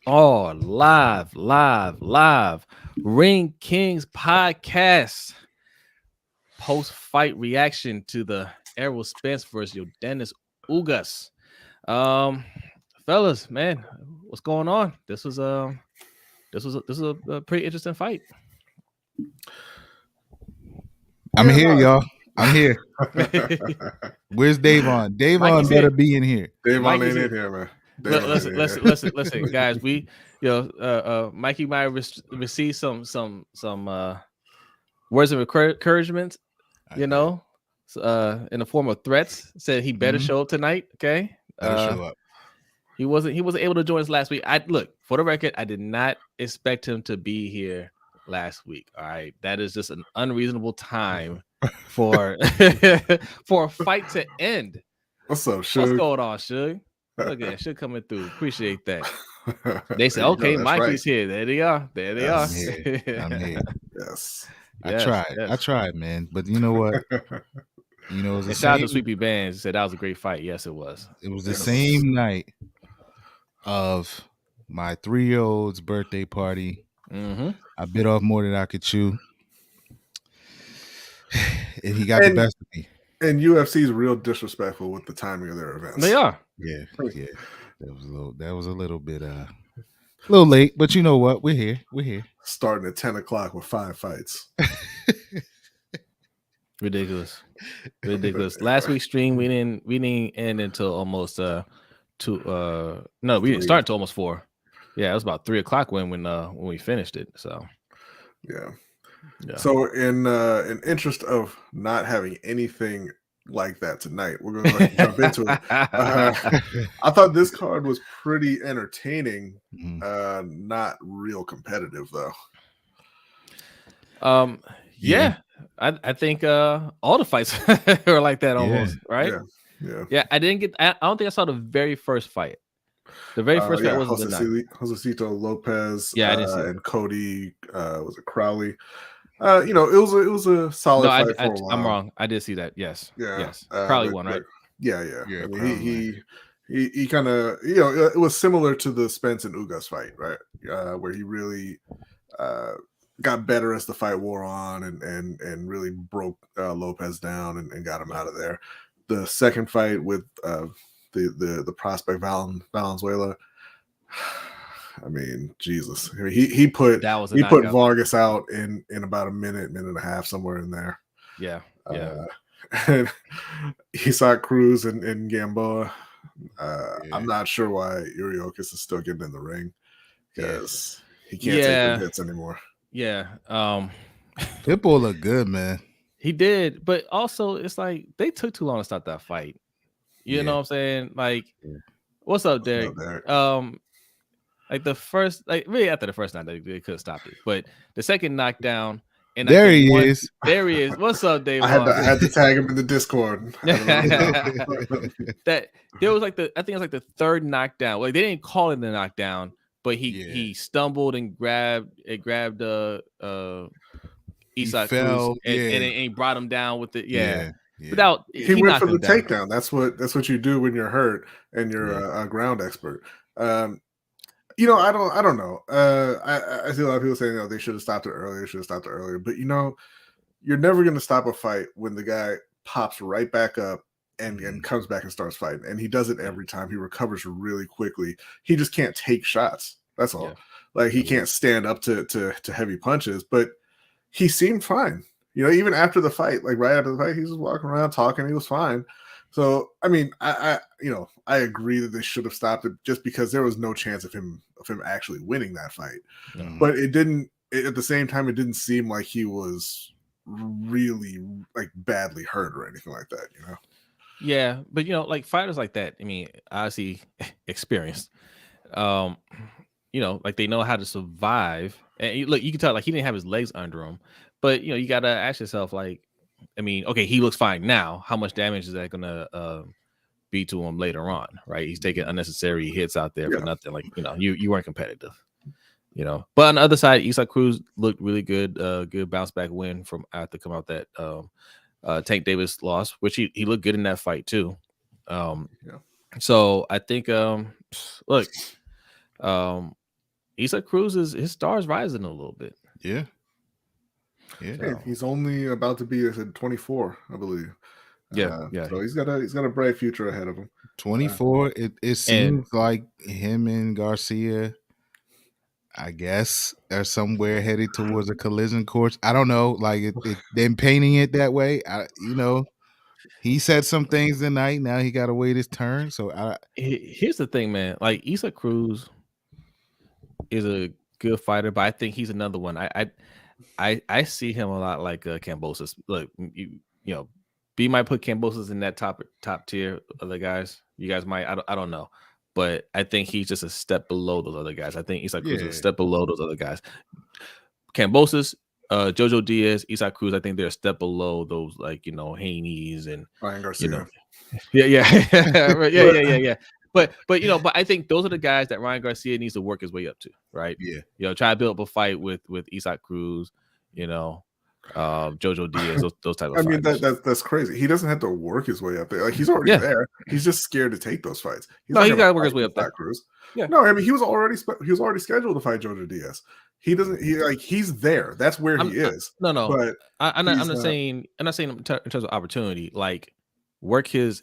Oh, live. Ring Kings podcast. Post-fight reaction to the Errol Spence versus Yordenis Ugas. Um, Fellas, man, what's going on? This was a pretty interesting fight. I'm here, no. y'all. I'm here. Where's Davon? Davon Mikey's better here. be in here. Davon Mikey's ain't here. in here, man. Davon ain't in Listen, guys. Mikey might receive some words of encouragement, in the form of threats. Said he better show up tonight. Okay, Better show up. He wasn't able to join us last week. For the record, I did not expect him to be here last week. All right, that is just an unreasonable time for for a fight to end. What's up, Suge? What's going on, Suge? Look at Suge coming through. Appreciate that. They said, "Okay, Mikey's here." There they are. I'm here. Yes. I tried, man. But you know what? You know, it was shout out to Sweepy Bands. Said that was a great fight. Yes, it was. It was the same night of my 3-year-old's birthday party. Mm-hmm. I bit off more than I could chew, and he got the best of me. And UFC's real disrespectful with the timing of their events. They are. Yeah. That was a little bit a little late, but you know what? We're here. Starting at 10 o'clock with 5 fights. Ridiculous. Last week's stream we didn't end until almost we didn't start until almost 4. Yeah, it was about 3 o'clock when we finished it. So yeah. So in interest of not having anything like that tonight, we're going to jump into it. I thought this card was pretty entertaining. Not real competitive though. Yeah. I think all the fights were like that almost, right? Yeah. I don't think I saw the very first fight. The very first fight wasn't the night. Josecito Lopez, I didn't see and Cody was it Crowley? It was a solid fight for a while. I'm wrong. I did see that. Yes. Yeah. Yes. Crowley won, right? Yeah. I mean, he kind of it was similar to the Spence and Ugas fight, right? Where he really got better as the fight wore on and really broke Lopez down and got him out of there. The second fight with the prospect Valenzuela, I mean, Jesus, he put Vargas out in about a minute and a half, somewhere in there. Yeah. And Isaac Cruz and Gamboa. I'm not sure why Uriokis is still getting in the ring because he can't take the hits anymore. Yeah. Pitbull looked good, man. He did, but also it's like they took too long to start that fight. You know what I'm saying? Like, what's up, Derek? Like the first, really after the first knockdown, they could have stopped it. But the second knockdown, and there he is. There he is. What's up, Dave? I had to tag him in the Discord. That there was I think it was like the third knockdown. Like they didn't call it the knockdown, but he stumbled and grabbed Isaac Cruz and he brought him down with it. Yeah. Without he went for the takedown. That's what you do when you're hurt and you're a ground expert. I don't know. I see a lot of people saying, they should have stopped it earlier. But you're never going to stop a fight when the guy pops right back up and comes back and starts fighting. And he does it every time. He recovers really quickly. He just can't take shots. That's all. Like he can't stand up to heavy punches. But he seemed fine. Even after the fight, like right after the fight, he was walking around talking. He was fine. So, I mean, I agree that they should have stopped it just because there was no chance of him actually winning that fight. But at the same time, it didn't seem like he was really like badly hurt or anything like that, Yeah, but like fighters like that, I mean, obviously experienced. Like they know how to survive. And look, you can tell like he didn't have his legs under him. But you gotta ask yourself, like, I mean, okay, he looks fine now. How much damage is that gonna be to him later on, right? He's taking unnecessary hits out there for nothing. Like, you weren't competitive, But on the other side, Isaac Cruz looked really good. Good bounce back win from after come out that Tank Davis loss, which he looked good in that fight too. So I think look, Isak Cruz his star is rising a little bit. Yeah. Yeah. Hey, he's only about to be 24, I believe. Yeah. So he's got a bright future ahead of him. 24. It seems like him and Garcia, I guess, are somewhere headed towards a collision course. I don't know. Like them painting it that way. He said some things tonight. Now he got to wait his turn. So here's the thing, man. Like Isak Cruz is a good fighter, but I think he's another one. I see him a lot like Kambosos. Look, you know, B might put Kambosos in that top tier of the guys. You guys might. I don't know, but I think he's just a step below those other guys. I think Isak Cruz is a step below those other guys. Kambosos, Jojo Diaz, Isak Cruz. I think they're a step below those, like, you know, Haney's and Ryan Garcia. You know, yeah. But I think those are the guys that Ryan Garcia needs to work his way up to, right? Yeah. You know, try to build up a fight with Isak Cruz, you know, Jojo Diaz, those type of fighters. That's crazy. He doesn't have to work his way up there. Like, he's already there. He's just scared to take those fights. He's got to work his way up there. Cruz. Yeah. No, I mean, he was already scheduled to fight Jojo Diaz. He's there. That's where he is. No. But I'm not saying in terms of opportunity, like work his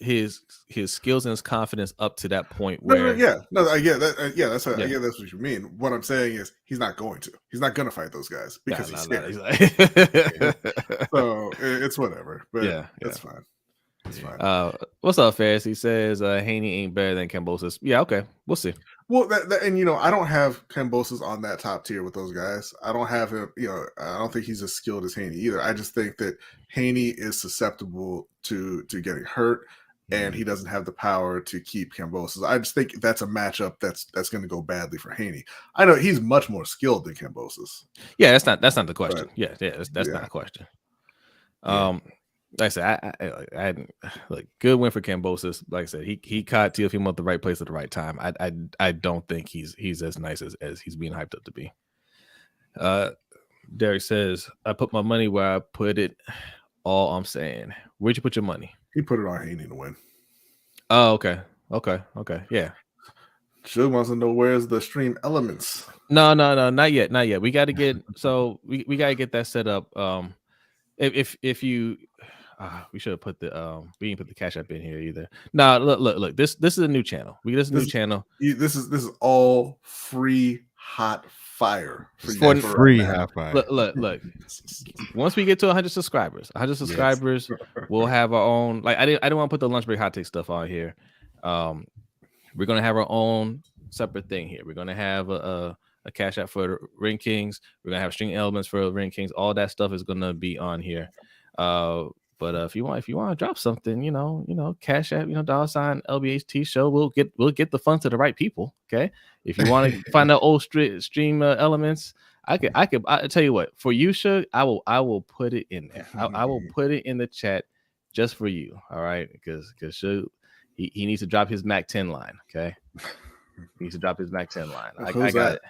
skills and his confidence up to that point where I get that. I get that's what you mean. What I'm saying is he's not going to. He's not going to fight those guys because he's scared. So it's whatever. But that's fine. It's fine. What's up, Ferris? He says Haney ain't better than Kambosos. Yeah, okay, we'll see. Well, and you know, I don't have Kambosos on that top tier with those guys. I don't have him. You know, I don't think he's as skilled as Haney either. I just think that Haney is susceptible to getting hurt, and he doesn't have the power to keep Kambosos. I just think that's a matchup that's going to go badly for Haney. I know he's much more skilled than Kambosos. Yeah, that's not the question. But, that's not a question. Like I said, I like good win for Kambosos. Like I said, he caught Teofimo at the right place at the right time. I don't think he's as nice as he's being hyped up to be. Derek says, I put my money where I put it. All I'm saying. Where'd you put your money? He put it on Haney to win. Oh, okay. Yeah. Shug wants to know where's the stream elements. No, not yet. We got to get we got to get that set up. If you. We should have put we didn't put the Cash App in here either. No, look. This is a new channel. This is all free hot fire for free hot fire. Look. Once we get to 100 subscribers, we'll have our own. Like I didn't want to put the lunch break hot take stuff on here. We're gonna have our own separate thing here. We're gonna have a Cash App for Ring Kings. We're gonna have string elements for Ring Kings. All that stuff is gonna be on here. But if you want to drop something, you know, Cash App, $ LBHT show, we'll get the funds to the right people. Okay. If you want to find out old stream elements, I tell you what, for you, Shug, I will put it in there. I will put it in the chat just for you. All right. Because Shug, he needs to drop his Mac 10 line. Okay. He needs to drop his Mac 10 line. I got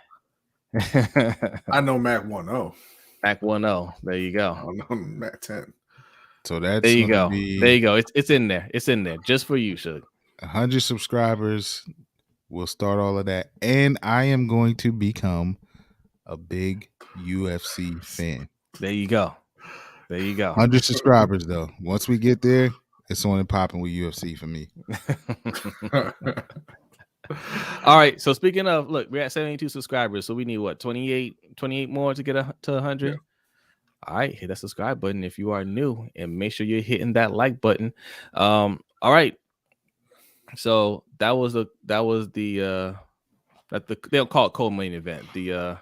it. I know Mac 1.0. Mac 1.0. There you go. I know Mac 10. So that's there you go. There you go. It's in there. It's in there just for you, Shug. 100 subscribers. We'll start all of that, and I am going to become a big UFC fan. There you go. 100 subscribers though. Once we get there, it's on and popping with UFC for me. All right. So speaking of, look, we're at 72 subscribers. So we need what, 28 more to get to 100. Yeah. All right, hit that subscribe button if you are new, and make sure you're hitting that like button. All right. So that was the they don't call it cold main event. They call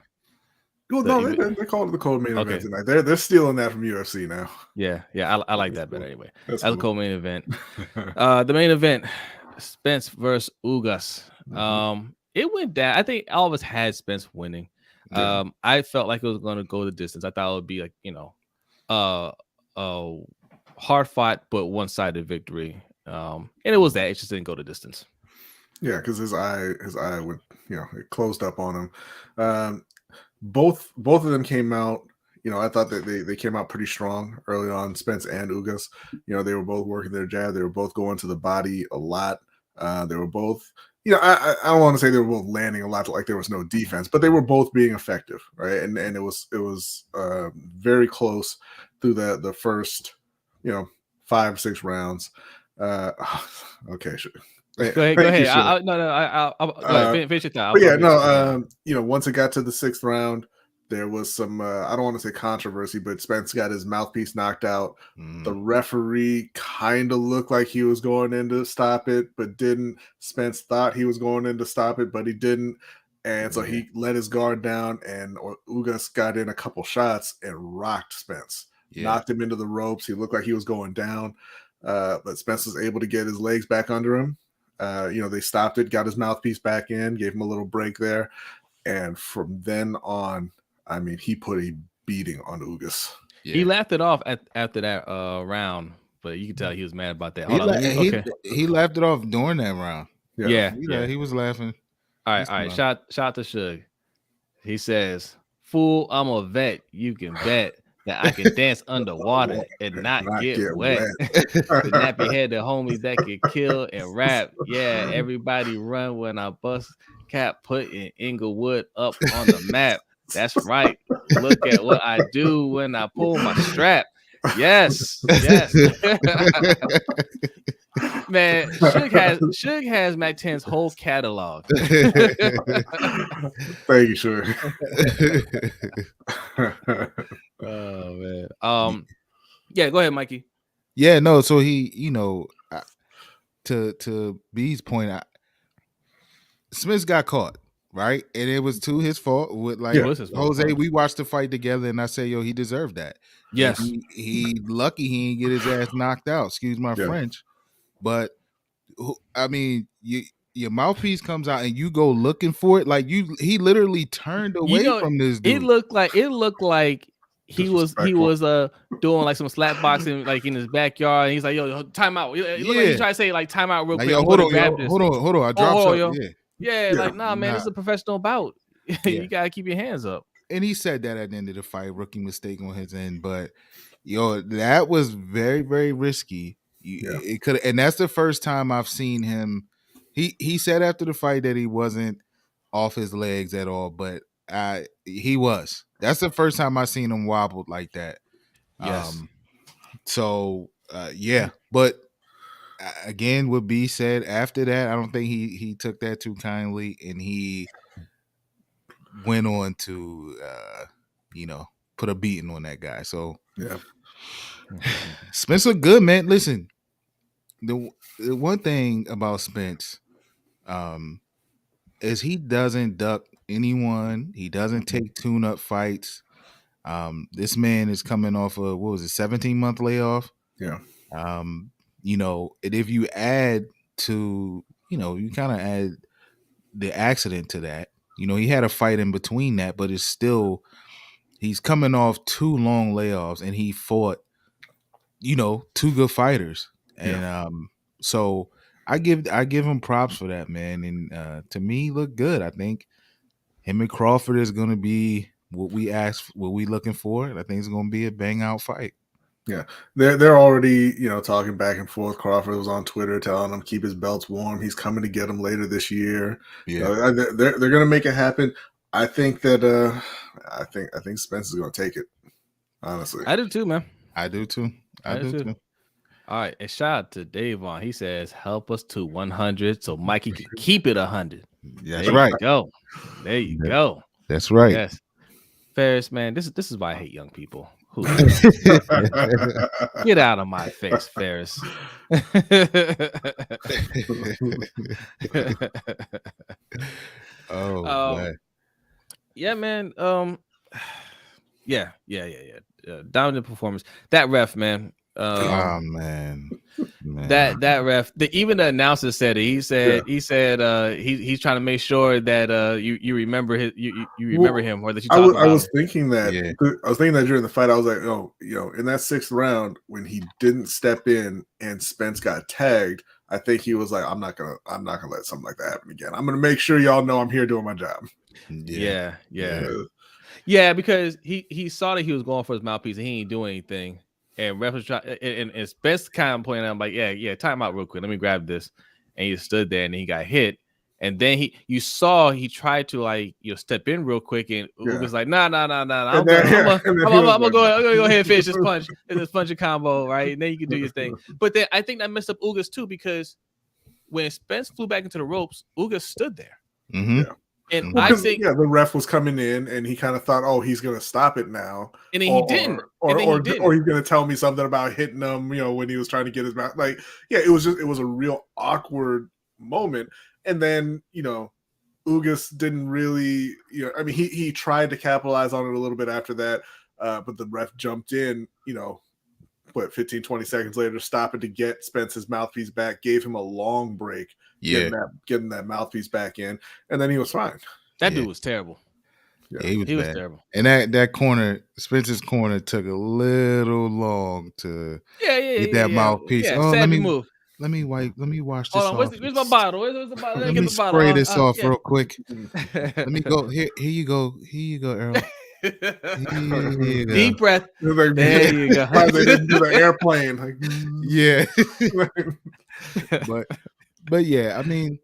it the cold main event tonight. They're stealing that from UFC now. Yeah, I like that better anyway. That's cool. A cold main event. The main event, Spence versus Ugas. It went down. I think all of us had Spence winning. Yeah. I felt like it was going to go the distance. I thought it would be like, hard fought but one-sided victory. And it was that. It just didn't go the distance. Yeah, because his eye would, it closed up on him. Both of them came out. I thought that they came out pretty strong early on, Spence and Ugas. They were both working their jab. They were both going to the body a lot. They were both I don't want to say they were both landing a lot like there was no defense, but they were both being effective, right? And it was very close through the first 5-6 rounds. Okay, sure. Go ahead. Go ahead. I'll go ahead. Finish it out. But yeah, once it got to the 6th round, there was some I don't want to say controversy, but Spence got his mouthpiece knocked out. The referee kind of looked like he was going in to stop it, but didn't. Spence thought he was going in to stop it, but he didn't. And so he let his guard down, and Ugas got in a couple shots and rocked Spence. Knocked him into the ropes. He looked like he was going down, but Spence was able to get his legs back under him. They stopped it, got his mouthpiece back in, gave him a little break there. And from then on, I mean, he put a beating on Ugas. Yeah. He laughed it off after that round, but you can tell he was mad about that. He laughed it off during that round. Yeah. He was laughing. All right. Shout to Suge. He says, "Fool, I'm a vet. You can bet that I can dance underwater and not get wet. The nappy head, the homies that can kill and rap. Yeah, everybody run when I bust cap, putting Inglewood up on the map. That's right. Look at what I do when I pull my strap. Yes. Man, Suge has Mac 10's whole catalog. Thank you, sure. Oh man. Yeah, go ahead, Mikey. Yeah, no, so he, to B's point, Smith got caught, right? And it was to his fault. With Jose, we watched the fight together, and I say, yo, he deserved that. Yes. He lucky he didn't get his ass knocked out. Excuse my French. But I mean, your mouthpiece comes out and you go looking for it. Like he literally turned away from this dude. It looked like he was doing like some slap boxing like in his backyard. And he's like, yo, time out. It looked like he tried to say like time out real quick. Yo, hold on. I dropped something. Like nah, man, this is a professional bout. You gotta keep your hands up. And he said that at the end of the fight, rookie mistake on his end. But that was very, very risky. It could, and that's the first time I've seen him. He said after the fight that he wasn't off his legs at all, but he was. That's the first time I seen him wobbled like that. Yes. But again, what B said after that, I don't think he took that too kindly, and he went on to put a beating on that guy. So Spence looked good, man. Listen, the one thing about Spence is he doesn't duck anyone. He doesn't take tune-up fights. This man is coming off a 17-month layoff. Yeah. And if you add to, you kind of add the accident to that. He had a fight in between that, but it's still, he's coming off 2 long layoffs, and he fought, 2 good fighters. And so I give him props for that, man. And to me, he looked good. I think him and Crawford is going to be what we looking for. And I think it's going to be a bang out fight. Yeah, they're already talking back and forth. Crawford was on Twitter telling him keep his belts warm. He's coming to get him later this year. Yeah, they're gonna make it happen. I think that I think Spence is gonna take it. Honestly, I do too, man. I do too. I do too. All right, and shout out to Davon. He says, "Help us to 100, so Mikey can keep it 100." That's right. There you go. That's right. Yes, Ferris, man. This is why I hate young people. Get out of my face, Ferris. Man. Yeah, man. Dominant performance. That ref, man. Man. That ref. Even the announcer said it. He said he's trying to make sure that you remember you remember him, or that you talk about. I was thinking that. Yeah. I was thinking that during the fight. I was like, in that 6th round when he didn't step in and Spence got tagged, I think he was like, I'm not gonna let something like that happen again. I'm gonna make sure y'all know I'm here doing my job. Yeah, because he saw that he was going for his mouthpiece and he ain't doing anything. And ref was trying, and Spence kind of pointing out, like, yeah, time out real quick. Let me grab this. And he stood there and he got hit. And then you saw he tried to like step in real quick, and Ugas like nah. I'm gonna go ahead and finish this punch, this punching combo, right? And then you can do your thing. But then I think that messed up Ugas too, because when Spence flew back into the ropes, Ugas stood there. Mm-hmm. Yeah. And I think the ref was coming in, and he kind of thought, "Oh, he's gonna stop it now," and then he didn't, or he's gonna tell me something about hitting him, when he was trying to get his mouth. Like, it was a real awkward moment. And then Ugas didn't really, I mean, he tried to capitalize on it a little bit after that, but the ref jumped in, 15, 20 seconds later, stop it to get Spence's mouthpiece back, gave him a long break. Getting that mouthpiece back in, and then he was fine. That dude was terrible. Yeah, he was terrible. And that corner, Spence's corner, took a little long to get that mouthpiece. Yeah, let me wash this off. Where's my bottle? Where's the bottle? Let me spray this off real quick. Let me go. Here you go, Errol. Deep breath. There you go. The airplane. Yeah. But yeah, I mean,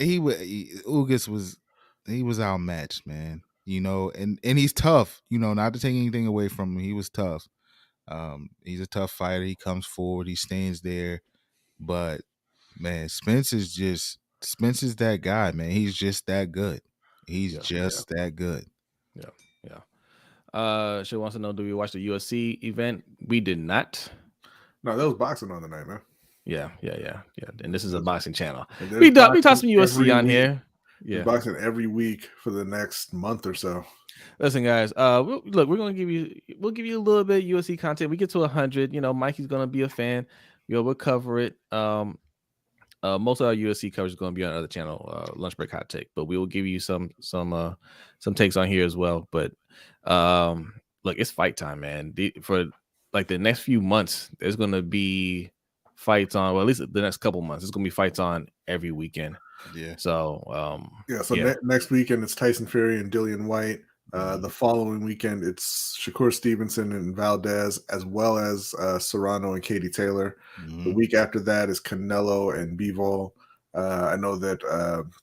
Ugas was outmatched, man. And he's tough. Not to take anything away from him, he was tough. He's a tough fighter. He comes forward. He stands there. But man, Spence is that guy, man. He's just that good. He's that good. Yeah. She wants to know, do we watch the UFC event? We did not. No, that was boxing on the night, man. Yeah. And this is a boxing channel. We talk some UFC on here. Yeah, boxing every week for the next month or so. Listen, guys. We're gonna give you a little bit of UFC content. We get to 100. Mikey's gonna be a fan. We'll cover it. Most of our UFC coverage is gonna be on another channel, Lunch Break Hot Take. But we will give you some takes on here as well. But look, it's fight time, man. For like the next few months, there's gonna be fights on. Well, at least the next couple months, there's gonna be fights on every weekend. Yeah. So next weekend it's Tyson Fury and Dillian White. The following weekend it's Shakur Stevenson and Valdez, as well as Serrano and Katie Taylor. Mm-hmm. The week after that is Canelo and Bivol. I know that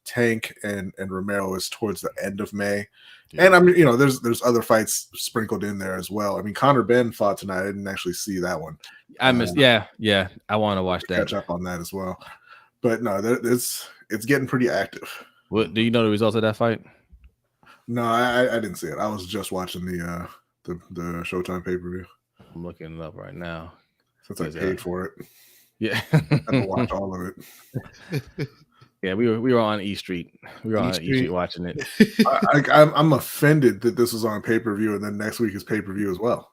Tank and Romero is towards the end of May. Yeah. And I mean, there's other fights sprinkled in there as well. I mean, Conor Ben fought tonight. I didn't actually see that one. I missed. I want to watch that. Catch up on that as well. But no, it's getting pretty active. What do you know the results of that fight? No, I didn't see it. I was just watching the Showtime pay-per-view. I'm looking it up right now since I paid for it. Yeah, I had to watch all of it. Yeah, we were on E Street. We were on E Street watching it. I'm offended that this was on pay-per-view, and then next week is pay-per-view as well.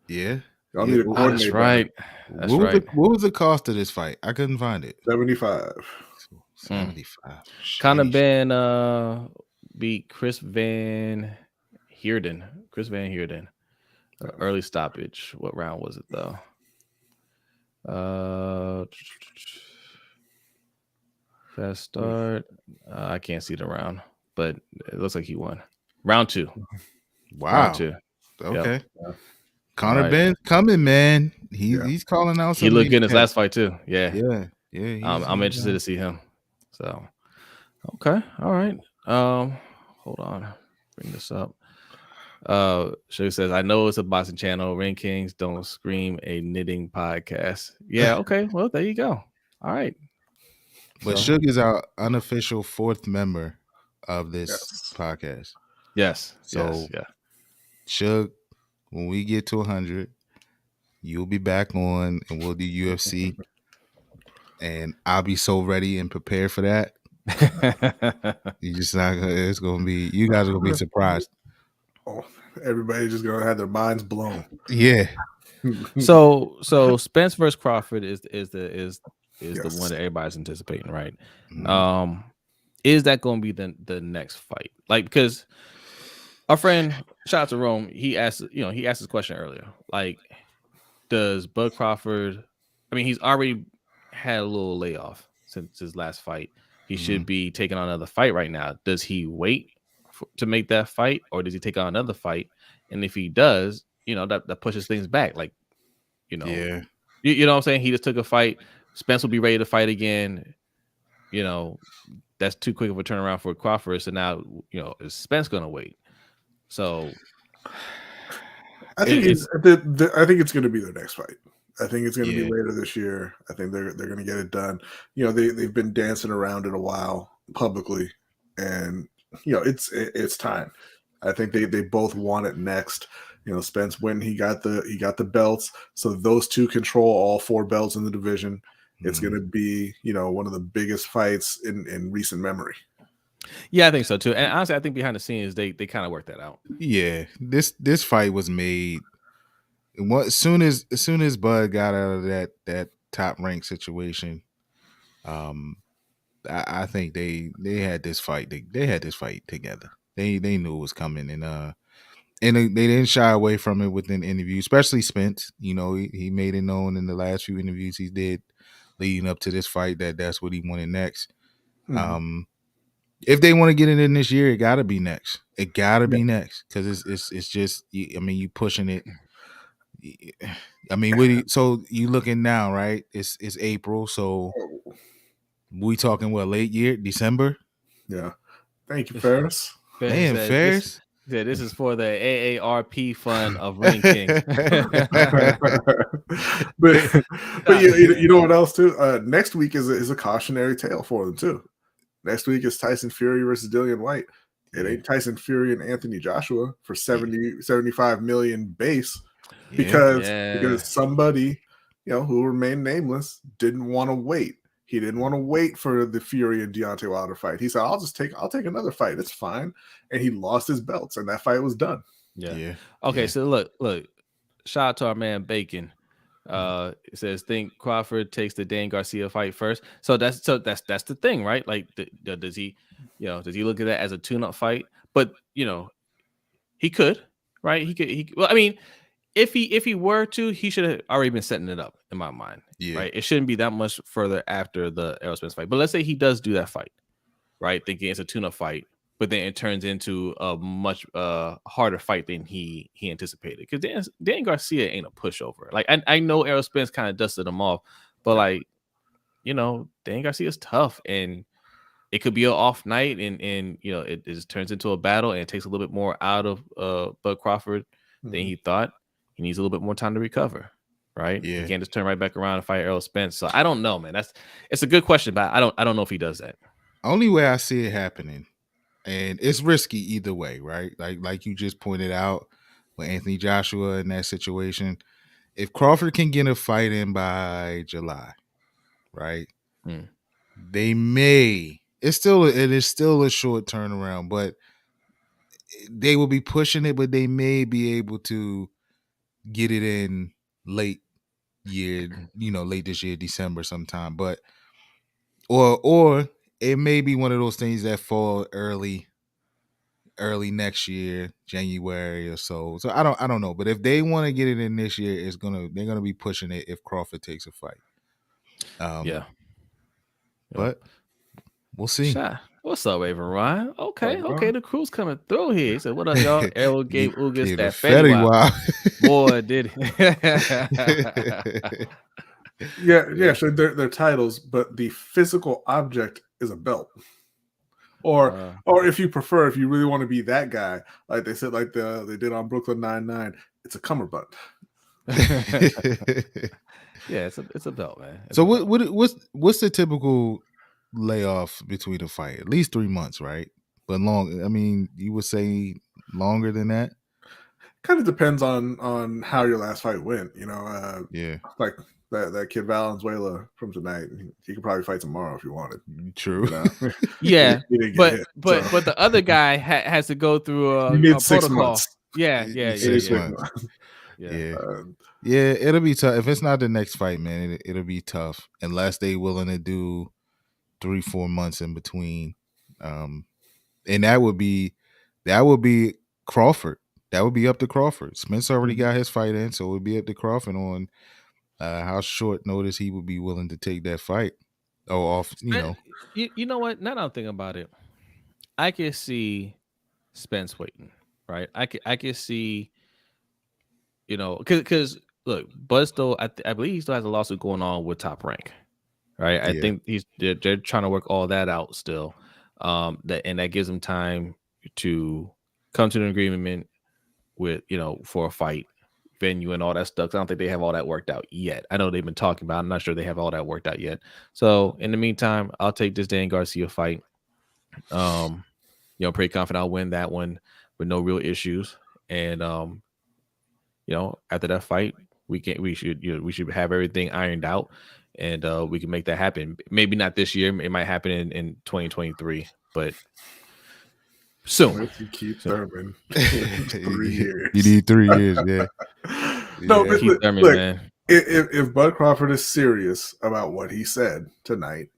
Yeah. Y'all need to coordinate. That's right. What was the cost of this fight? I couldn't find it. 75. 75. Conor Ben beat Chris Van Heerden. Early stoppage. What round was it though? Fast start. I can't see the round, but it looks like he won. Round 2. Wow. Round 2. Okay. Yep. Conor Ben coming, man. He's calling out. He looked good in his last fight too. Yeah. I'm interested to see him. So, okay, all right. Hold on, bring this up. Sugar says, "I know it's a boxing channel. Ring Kings don't scream a knitting podcast." Yeah. Okay. Well, there you go. All right. But Suge is our unofficial 4th member of this podcast. Yes. So, Suge, when we get to 100, you'll be back on, and we'll do UFC. And I'll be so ready and prepared for that. You just not gonna. It's gonna be. You guys are gonna be surprised. Oh, everybody's just gonna have their minds blown. Yeah. So Spence versus Crawford is the one that everybody's anticipating, right? Mm-hmm. Is that going to be the next fight? Like, because our friend, shout out to Rome, he asked this question earlier. Like, does Bud Crawford? I mean, he's already had a little layoff since his last fight. He should be taking on another fight right now. Does he wait to make that fight, or does he take on another fight? And if he does, that pushes things back. Like, you know what I'm saying? He just took a fight. Spence will be ready to fight again. that's too quick of a turnaround for Crawford. So now, is Spence going to wait? So I think it's going to be their next fight. I think it's going to be Yeah. later this year. I think they're going to get it done. They've been dancing around it a while publicly, and it's time. I think they both want it next. Spence, when he got the belts, so those two control all 4 belts in the division. It's going to be one of the biggest fights in recent memory. Yeah, I think so too. And honestly, I think behind the scenes they kind of worked that out. Yeah, this fight was made. As soon as Bud got out of that top rank situation, I think they had this fight. They had this fight together. They knew it was coming, and they didn't shy away from it within interviews, especially Spence. He made it known in the last few interviews he did leading up to this fight that's what he wanted next. Mm-hmm. If they want to get it in this year, it got to be next. It got to be next because it's just. I mean, you pushing it. I mean, so you looking now, right? It's April, so we talking late year, December? Yeah. Thank you, Ferris. Man, Ferris. This is for the AARP fund of Ring Kings. but you know what else too? Next week is a cautionary tale for them too. Next week is Tyson Fury versus Dillian White. It ain't Tyson Fury and Anthony Joshua for 75 million base because somebody who will remain nameless didn't want to wait. He didn't want to wait for the Fury and Deontay Wilder fight. He said, "I'll take another fight. It's fine." And he lost his belts, and that fight was done. Yeah. Okay. So look. Shout out to our man Bacon. It says, "Think Crawford takes the Dan Garcia fight first." So that's the thing, right? Like, does he look at that as a tune-up fight? But he could, right? He could. Well, I mean, if he were to, he should have already been setting it up in my mind. Yeah. Right. It shouldn't be that much further after the Errol Spence fight. But let's say he does do that fight, right? Thinking it's a tune-up fight, but then it turns into a much harder fight than he anticipated. Because Dan Garcia ain't a pushover. Like, I know Errol Spence kind of dusted him off, but Dan Garcia's tough, and it could be an off night, and it just turns into a battle, and it takes a little bit more out of Bud Crawford than he thought. He needs a little bit more time to recover. Right? Yeah. He can't just turn right back around and fight Errol Spence. So I don't know, man. It's a good question, but I don't know if he does that. Only way I see it happening, and it's risky either way, right? Like you just pointed out with Anthony Joshua in that situation. If Crawford can get a fight in by July, right? They may. It is still a short turnaround, but they will be pushing it. But they may be able to get it in late year, late this year, December sometime. But or it may be one of those things that fall early next year, January or so. So I don't know. But if they want to get it in this year, they're gonna be pushing it if Crawford takes a fight. But we'll see. What's up, Raven Ryan? Okay, the crew's coming through here. He said, "What up, y'all?" Errol gave Ugas that Fetty Wap. Boy, did he. Yeah. So they're titles, but the physical object is a belt. Or if you prefer, if you really want to be that guy, like they said, like they did on Brooklyn Nine-Nine, it's a cummerbund. Yeah, it's a belt, man. So what's the typical layoff between a fight? At least 3 months, right? But long. I mean, you would say longer than that. Kind of depends on how your last fight went. Like that kid Valenzuela from tonight. He could probably fight tomorrow if you wanted. True. Yeah, but the other guy has to go through a 6 protocol. months. Yeah. Yeah, it'll be tough. If it's not the next fight, man, it'll be tough unless they willing to do 3-4 months in between. And that would be Crawford. That would be up to Crawford. Spence already got his fight in, so it would be up to Crawford on how short notice he would be willing to take that fight. You know what? Now that I'm thinking about it, I can see Spence waiting, right? I can see, because look, Bud still, I believe he still has a lawsuit going on with Top Rank, right? I think they're trying to work all that out still. That gives him time to come to an agreement with, for a fight venue and all that stuff. I don't think they have all that worked out yet. I know they've been talking about it. I'm not sure they have all that worked out yet. So in the meantime, I'll take this Dan Garcia fight. Pretty confident I'll win that one with no real issues. And after that fight, we should have everything ironed out, and we can make that happen. Maybe not this year. It might happen in 2023, but soon. Keith Thurman. 3 years. You need 3 years, yeah. No, Yeah. Keith Thurman, look, man. If Bud Crawford is serious about what he said tonight,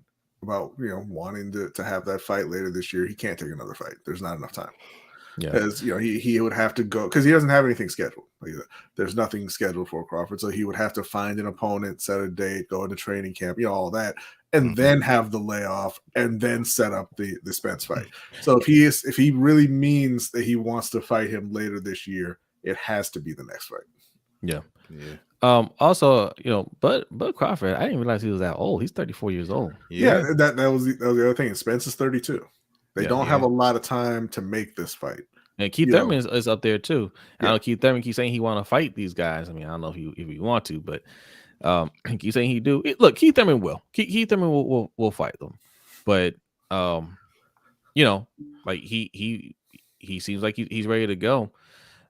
about wanting to have that fight later this year, he can't take another fight. There's not enough time. Because he would have to go, because he doesn't have anything scheduled. There's nothing scheduled for Crawford, so he would have to find an opponent, set a date, go into training camp, all that, and then have the layoff, and then set up the Spence fight. So if he really means that he wants to fight him later this year, it has to be the next fight. Yeah. Also, Bud Crawford, I didn't realize he was that old. He's 34 years old. Yeah, that was the other thing. Spence is 32. They don't have a lot of time to make this fight. And Keith Thurman is up there too. I know Keith Thurman keeps saying he want to fight these guys. I mean, I don't know if he want to, but keep saying he do. Look, Keith Thurman will. Keith Thurman will fight them, but like he seems like he's ready to go.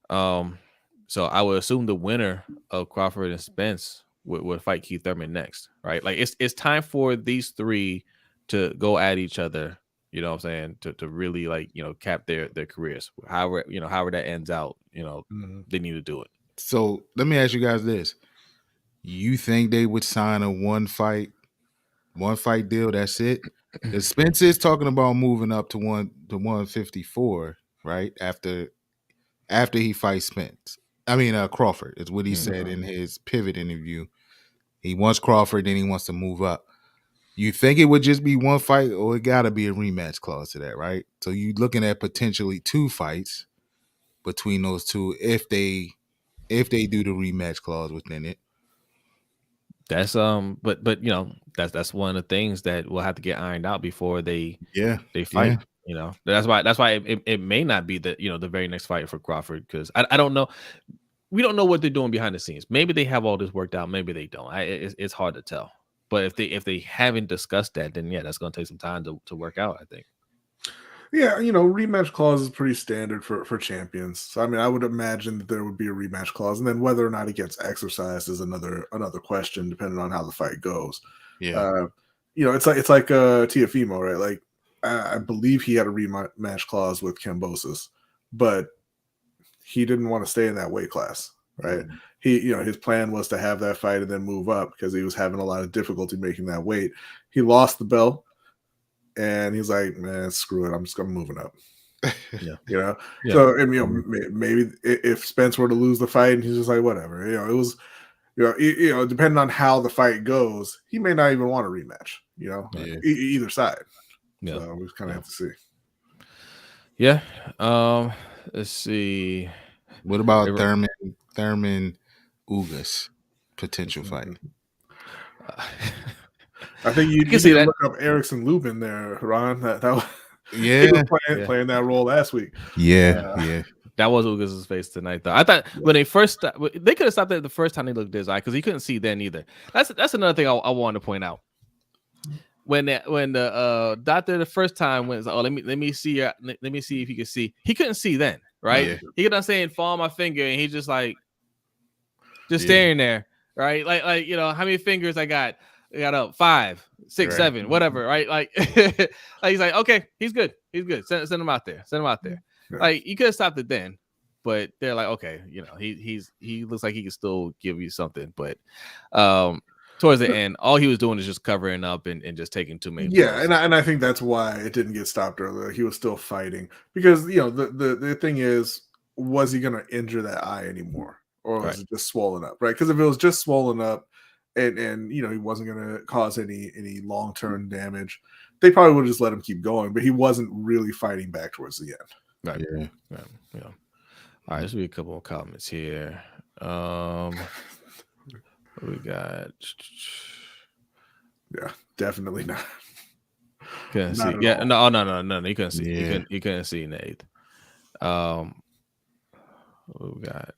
So I would assume the winner of Crawford and Spence would fight Keith Thurman next, right? Like it's time for these three to go at each other. You know what I'm saying? To really cap their careers. However that ends out, they need to do it. So let me ask you guys this. You think they would sign a one fight deal? That's it? Because Spence is talking about moving up to 154, right? After he fights Crawford is what he said in his pivot interview. He wants Crawford, then he wants to move up. You think it would just be one fight, or it got to be a rematch clause to that, right? So you're looking at potentially 2 fights between those two if they do the rematch clause within it. That's but that's one of the things that will have to get ironed out before they fight. Yeah. That's why it may not be the very next fight for Crawford, because I don't know. We don't know what they're doing behind the scenes. Maybe they have all this worked out. Maybe they don't. It's hard to tell. But if they haven't discussed that, then that's going to take some time to work out, I think. Yeah, rematch clause is pretty standard for champions. So I mean, I would imagine that there would be a rematch clause, and then whether or not it gets exercised is another question, depending on how the fight goes. Yeah, it's like Teofimo, right? Like I believe he had a rematch clause with Kambosos, but he didn't want to stay in that weight class, right? Mm-hmm. He, his plan was to have that fight and then move up because he was having a lot of difficulty making that weight. He lost the belt, and he's like, "Man, screw it! I'm moving up." Yeah. So maybe if Spence were to lose the fight, and he's just like, "Whatever," it was, depending on how the fight goes, he may not even want a rematch. Either side. Yeah, so we kind of have to see. Yeah. Let's see. What about Thurman Ugas potential fight? I think you can see that. Look up Erickson Lubin there, Ron. That was, he was playing that role last week. Yeah. That was Ugas' face tonight, though. I thought when they first they could have stopped that the first time they looked his eye, because he couldn't see then either. That's another thing I wanted to point out. When the doctor the first time went, oh, let me see if he can see. He couldn't see then, right? Yeah. He kept on saying, "Fall on my finger," and he's just like, staring there, right? Like how many fingers I got? I got up 5, 6, 7, whatever, right? Like, he's like, okay, he's good. Send him out there. Yeah. Like, you could have stopped it then, but they're like, okay, he looks like he can still give you something, but towards the end, all he was doing is just covering up and just taking too many blows. And I think that's why it didn't get stopped earlier. He was still fighting because the thing is, was he going to injure that eye anymore, or was it just swollen up, right? Because if it was just swollen up and he wasn't going to cause any long-term damage, they probably would have just let him keep going, but he wasn't really fighting back towards the end. Right. Yeah. All right, let's read a couple of comments here. We got, definitely not. Couldn't see. Yeah, no. You couldn't see. Yeah. You couldn't see in the 8th. What we got?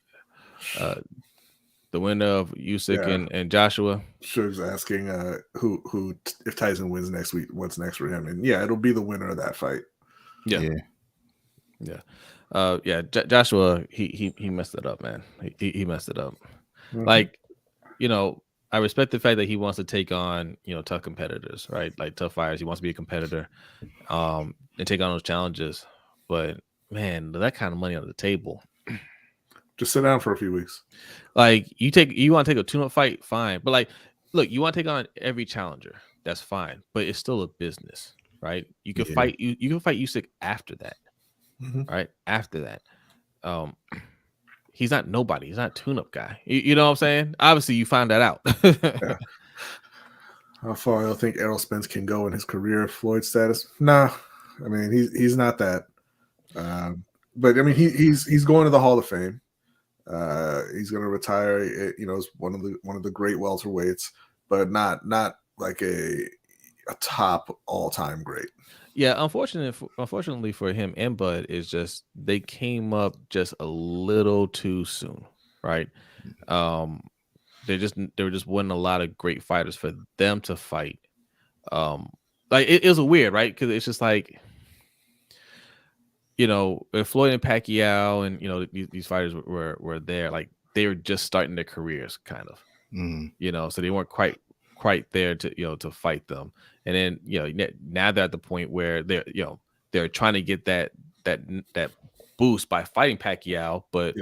The winner of Usyk and Joshua. Suge's asking who if Tyson wins next week, what's next for him? And yeah, it'll be the winner of that fight. Yeah. Joshua, he messed it up, man. He messed it up. Mm-hmm. Like, I respect the fact that he wants to take on, tough competitors, right? Like tough fighters. He wants to be a competitor, and take on those challenges. But man, that kind of money on the table. Just sit down for a few weeks. Like you want to take a tune-up fight, fine. But like, look, you want to take on every challenger, that's fine. But it's still a business, right? You can fight you can fight Usyk after that, right? After that, he's not nobody. He's not a tune-up guy. You know what I'm saying? Obviously, you find that out. Yeah. How far I think Errol Spence can go in his career, Floyd status? Nah, I mean he's not that. But I mean he's going to the Hall of Fame. He's going to retire. As one of the great welterweights, but not like a top all-time great. Yeah, unfortunately for him and Bud, is just they came up just a little too soon, right? There just wasn't a lot of great fighters for them to fight. Like it was weird, right? Because it's just like, Floyd and Pacquiao and these fighters were there, like they were just starting their careers, kind of. So they weren't quite there to to fight them. And then now they're at the point where they're trying to get that boost by fighting Pacquiao, but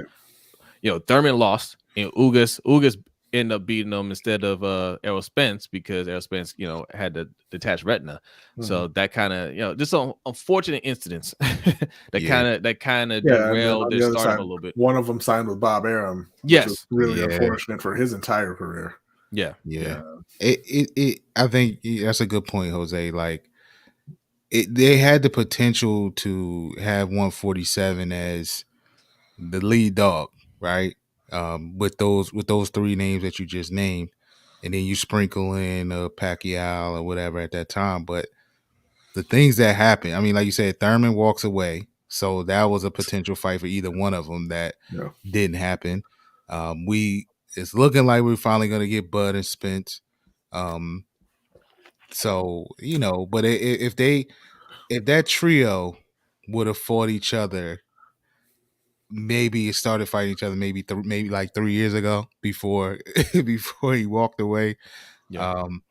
Thurman lost and Ugas ended up beating them instead of Errol Spence, because Errol Spence had the detached retina. So that kind of just some unfortunate incidents that kind of derailed their stardom a little bit. One of them signed with Bob Arum. Yes, which was really unfortunate for his entire career. Yeah. I think that's a good point, Jose. Like, they had the potential to have 147 as the lead dog, right? With those three names that you just named, and then you sprinkle in Pacquiao or whatever at that time. But the things that happened, I mean, like you said, Thurman walks away, so that was a potential fight for either one of them that didn't happen. It's looking like we're finally going to get Bud and Spence. So but if that trio would have fought each other, maybe started fighting each other maybe like 3 years ago before he walked away. Then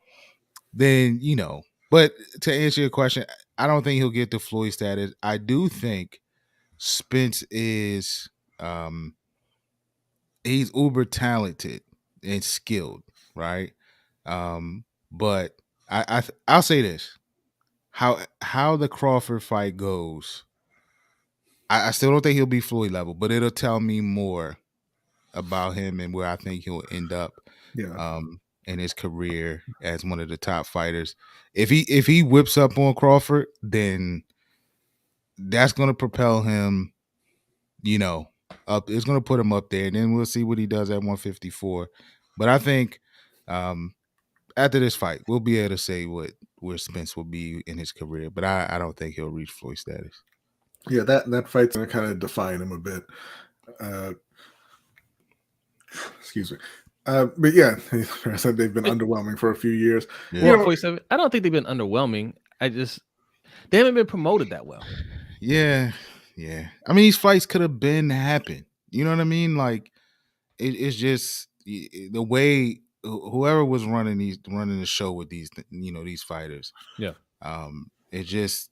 but to answer your question, I don't think he'll get the Floyd status. I do think Spence is he's uber talented and skilled, right? But I'll say this: how the Crawford fight goes, I still don't think he'll be Floyd level, but it'll tell me more about him and where I think he'll end up in his career as one of the top fighters. If he whips up on Crawford, then that's going to propel him, up. It's going to put him up there, and then we'll see what he does at 154. But I think after this fight, we'll be able to say where Spence will be in his career. But I don't think he'll reach Floyd status. Yeah, that fight's going to kind of define him a bit. Excuse me. But yeah, I said they've been underwhelming for a few years. Yeah. 47. I don't think they've been underwhelming. They haven't been promoted that well. Yeah. I mean, these fights could have happened. You know what I mean? Like, it's just the way whoever was running the show with these fighters. Yeah. It's just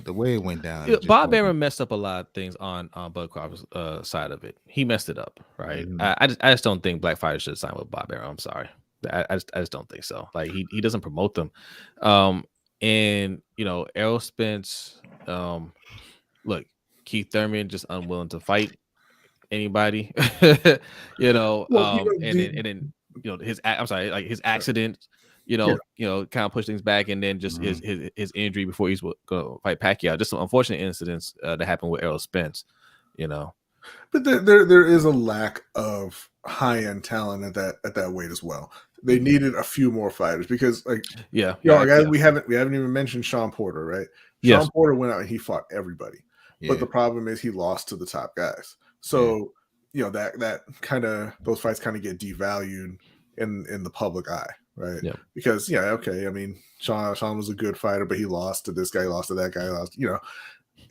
the way it went down. Bob Arum messed up a lot of things on Bud Crawford's side of it. He messed it up, right? I just don't think black fighters should sign with Bob Arum. I'm sorry. I just don't think so. Like, he doesn't promote them. And Errol Spence, look, Keith Thurman just unwilling to fight anybody. And then his accident, kind of push things back, and then just his injury before he's going to fight Pacquiao. Just some unfortunate incidents that happened with Errol Spence, But there is a lack of high-end talent at that weight as well. They needed a few more fighters because, like, Yeah, we haven't even mentioned Sean Porter, right? Yes. Sean Porter went out and he fought everybody, Yeah. but the problem is he lost to the top guys. So that kind of those fights kind of get devalued in the public eye, right? Yeah. Because okay, I mean, Sean was a good fighter, but he lost to this guy, lost to that guy, lost.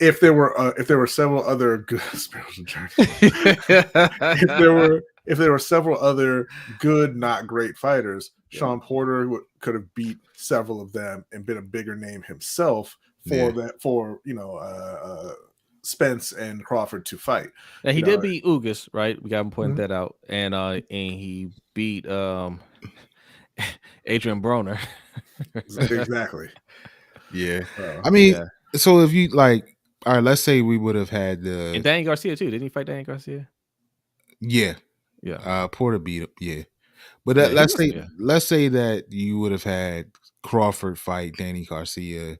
If there were several other good spiritual journeys, if there were several other good, not great fighters, Sean Porter could have beat several of them and been a bigger name himself for Spence and Crawford to fight. Now he did beat Ugas, right? We got to point that out, and he beat Adrian Broner. Exactly. Yeah. I mean, so if you like, all right, let's say we would have had and Danny Garcia too. Didn't he fight Danny Garcia? Yeah. Porter beat him. Yeah. But let's say that you would have had Crawford fight Danny Garcia,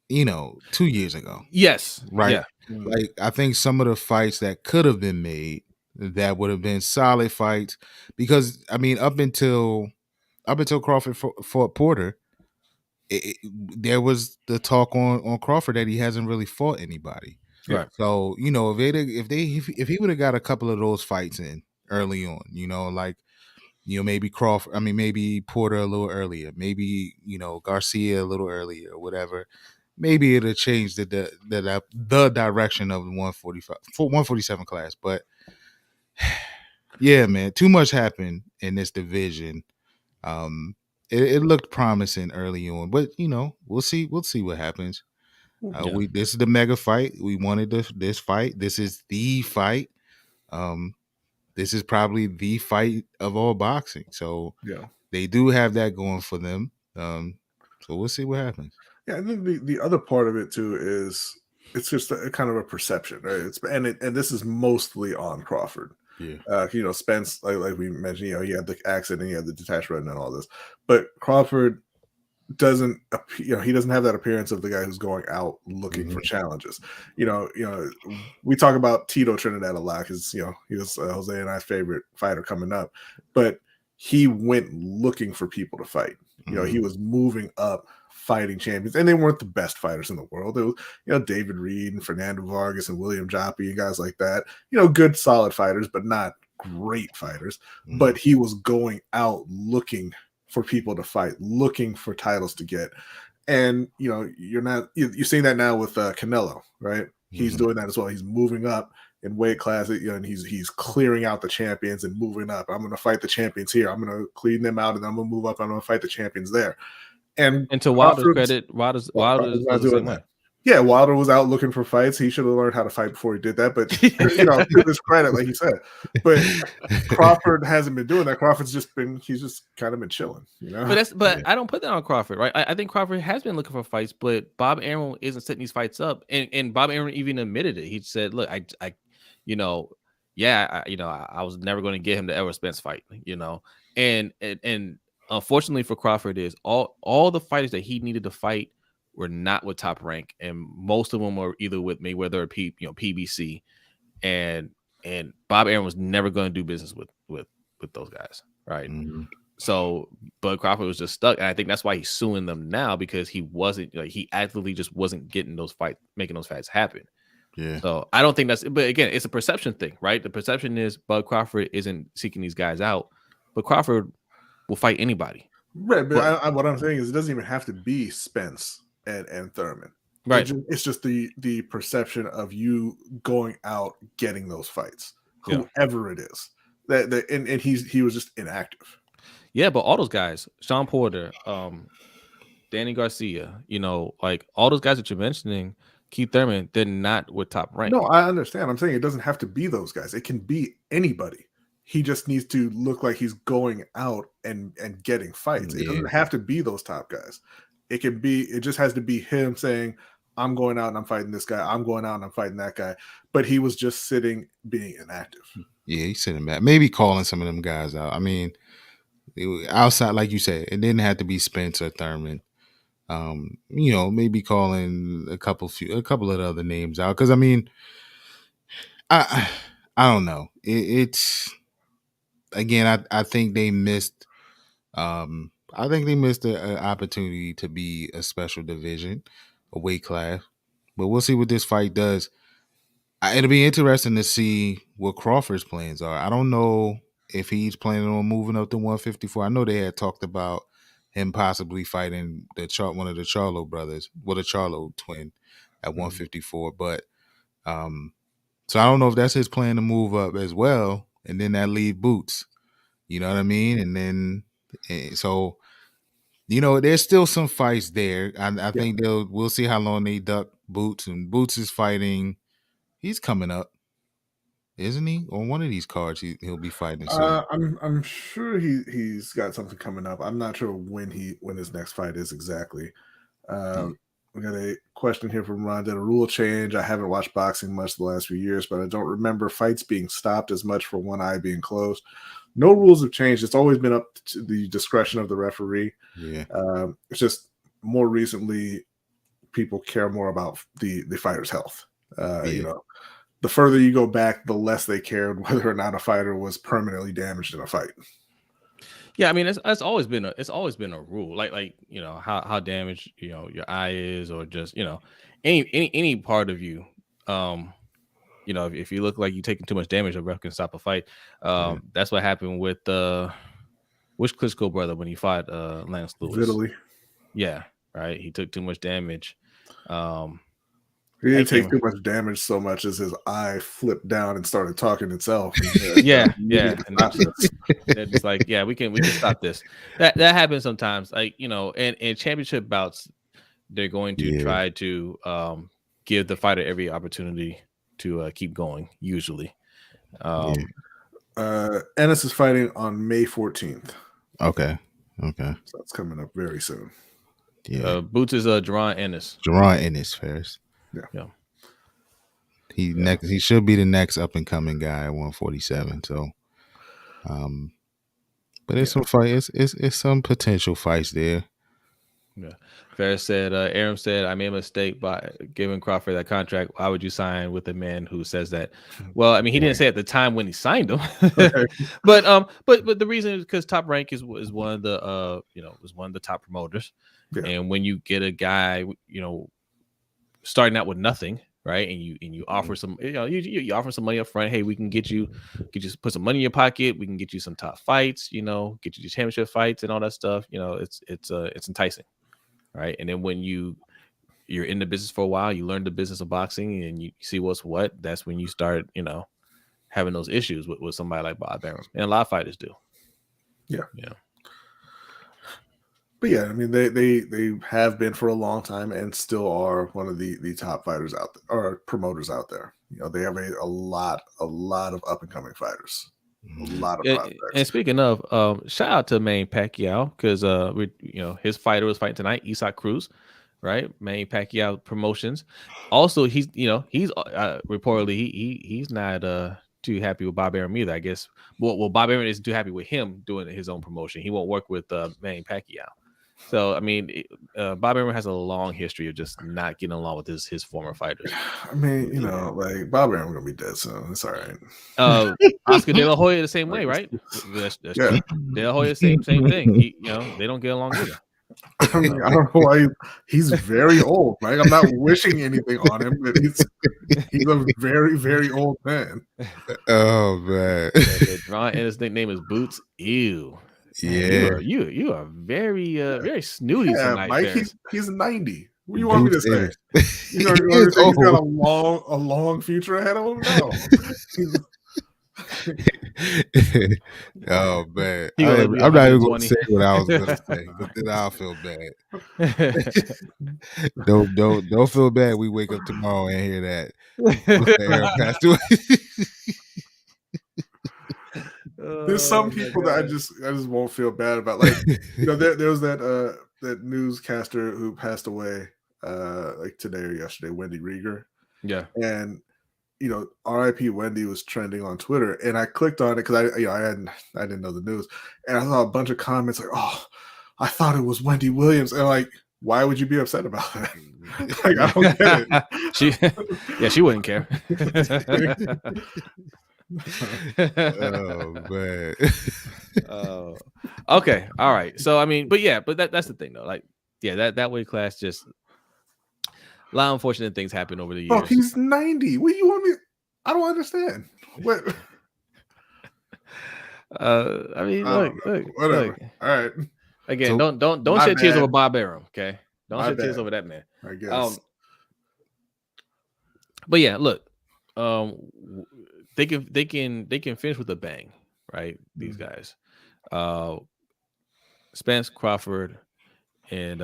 2 years ago. Yes. Right. Yeah. Like, I think some of the fights that could have been made that would have been solid fights, because I mean, up until Crawford fought Porter, there was the talk on Crawford that he hasn't really fought anybody. Right. So if he would have got a couple of those fights in early on, maybe Crawford, I mean, maybe Porter a little earlier, maybe Garcia a little earlier, or whatever. Maybe it'll change the direction of the 147 class. But yeah, man, too much happened in this division. It looked promising early on, but we'll see what happens. This is the mega fight. We wanted this fight. This is the fight. This is probably the fight of all boxing. So they do have that going for them. So we'll see what happens. Yeah, and then the other part of it too is it's just a kind of a perception, right? And this is mostly on Crawford. Yeah. Spence, like we mentioned, he had the accident, he had the detached retina and all this, but Crawford doesn't, he doesn't have that appearance of the guy who's going out looking for challenges. We talk about Tito Trinidad a lot because he was Jose and I's favorite fighter coming up, but he went looking for people to fight. He was moving up, fighting champions, and they weren't the best fighters in the world. It was David Reed and Fernando Vargas and William Joppy and guys like that. Good solid fighters, but not great fighters. But he was going out looking for people to fight, looking for titles to get. And you're seeing that now with Canelo, right? He's doing that as well. He's moving up in weight class, and he's clearing out the champions and moving up. I'm going to fight the champions here. I'm going to clean them out, and I'm going to move up. I'm going to fight the champions there. And to Wilder's credit, Wilder's was doing that. Yeah, Wilder was out looking for fights. He should have learned how to fight before he did that. But to his credit, like you said, but Crawford hasn't been doing that. Crawford's just kind of been chilling, But I don't put that on Crawford, right? I think Crawford has been looking for fights, but Bob Arum isn't setting these fights up, and Bob Arum even admitted it. He said, "Look, I was never going to get him the Errol Spence fight, and unfortunately for Crawford is all the fighters that he needed to fight were not with Top Rank, and most of them were either with Mayweather or PBC, and Bob Arum was never going to do business with those guys, right? So, but Crawford was just stuck, and I think that's why he's suing them now, because he actively just wasn't getting those fights, making those fights happen. Yeah. So I don't think but again, it's a perception thing, right? The perception is Bud Crawford isn't seeking these guys out, but Crawford will fight anybody. Right, but what I'm saying is it doesn't even have to be Spence and Thurman. Right. It's just the perception of you going out getting those fights, whoever it is. And he was just inactive. Yeah, but all those guys, Sean Porter, Danny Garcia, like all those guys that you're mentioning, Keith Thurman, they're not with Top Rank. No, I understand. I'm saying it doesn't have to be those guys. It can be anybody. He just needs to look like he's going out and getting fights. It doesn't have to be those top guys. It just has to be him saying, I'm going out and I'm fighting this guy. I'm going out and I'm fighting that guy. But he was just sitting, being inactive. Yeah, he's sitting back. Maybe calling some of them guys out. I mean, outside, like you said, it didn't have to be Spence or Thurman. Maybe calling a couple of the other names out. Because, I mean, I don't know. It's... Again, I think they missed I think they missed an opportunity to be a special division, a weight class. But we'll see what this fight does. It'll be interesting to see what Crawford's plans are. I don't know if he's planning on moving up to 154. I know they had talked about him possibly fighting one of the Charlo brothers, the Charlo twin at 154. But so I don't know if that's his plan to move up as well, and then that leave Boots. You know what I mean? And then so there's still some fights there. I think we'll see how long they duck Boots, and Boots is fighting. He's coming up, isn't he? On one of these cards, he'll be fighting soon. I'm sure he's got something coming up. I'm not sure when his next fight is exactly. We got a question here from Ron. Did a rule change? I haven't watched boxing much the last few years, but I don't remember fights being stopped as much for one eye being closed. No rules have changed. It's always been up to the discretion of the referee. Yeah. It's just more recently people care more about the fighter's health. The further you go back, the less they cared whether or not a fighter was permanently damaged in a fight. Yeah, I mean, it's always been a rule, like how damaged your eye is, or just any part of you. If you look like you're taking too much damage, a ref can stop a fight. That's what happened with which Klitschko brother when he fought Lance Lewis. Italy. Yeah, right. He took too much damage. He didn't take too much damage so much as his eye flipped down and started talking itself. Yeah. And they're just like, yeah, we can stop this. That happens sometimes. Like, and championship bouts, they're going to try to give the fighter every opportunity to keep going, usually. Ennis is fighting on May 14th. Okay. So that's coming up very soon. Yeah. Boots is Jerron Ennis. Jerron Ennis first. Yeah. He should be the next up and coming guy at 147. So, but it's some fight. It's some potential fights there. Yeah. Ferris said, Aaron said, I made a mistake by giving Crawford that contract. Why would you sign with a man who says that? Well, I mean, he didn't say at the time when he signed him, but the reason is because Top Rank is one of the was one of the top promoters, and when you get a guy starting out with nothing, right, and you offer some you offer some money up front. Hey, we can get you put some money in your pocket. We can get you some top fights. Get you your championship fights and all that stuff. It's enticing. Right. And then when you're in the business for a while, you learn the business of boxing and you see what's what. That's when you start, having those issues with somebody like Bob Arum. And a lot of fighters do. Yeah. But yeah, I mean, they have been for a long time and still are one of the top fighters out there, or promoters out there. They have a lot of up and coming fighters. A lot of prospects. And speaking of, shout out to Manny Pacquiao, because his fighter was fighting tonight, Isaac Cruz, right? Manny Pacquiao Promotions. Also, he's reportedly he's not too happy with Bob Arum either. I guess. Well, Bob Arum isn't too happy with him doing his own promotion. He won't work with Manny Pacquiao. So I mean, Bob Arum has a long history of just not getting along with his former fighters. I mean, like Bob Arum gonna be dead soon. It's all right. Oscar De La Hoya the same way, right? That's true. De La Hoya same thing. They don't get along either. I mean, I don't know why he's very old. Like, I'm not wishing anything on him, but he's a very, very old man. Oh man. And his nickname is Boots. Ew. Yeah, you are very very snooty tonight, Mike. He's 90. What do you want me to say? He's got a long future ahead of him. No. Oh man, I'm not even going to say what I was going to say, but then I'll feel bad. Don't feel bad. We wake up tomorrow and hear that Aaron passed away. There's some people that I just won't feel bad about. Like, there was that newscaster who passed away like today or yesterday, Wendy Rieger. Yeah. And R.I.P. Wendy was trending on Twitter, and I clicked on it because I didn't know the news, and I saw a bunch of comments like, "Oh, I thought it was Wendy Williams," and like, why would you be upset about that? Like, I don't get it. She wouldn't care. Oh man. Okay, all right. So I mean, but that's the thing though. Like, yeah, that weight class just a lot of unfortunate things happen over the Oh, years. he's 90. What do you want me? I don't understand. What? I mean, look, Whatever. All right. Again, So don't My shed tears over bad. Bob Arum, okay? Don't My shed tears bad. over that man. I guess. But yeah, look, they can finish with a bang, right? These guys, Spence, Crawford, and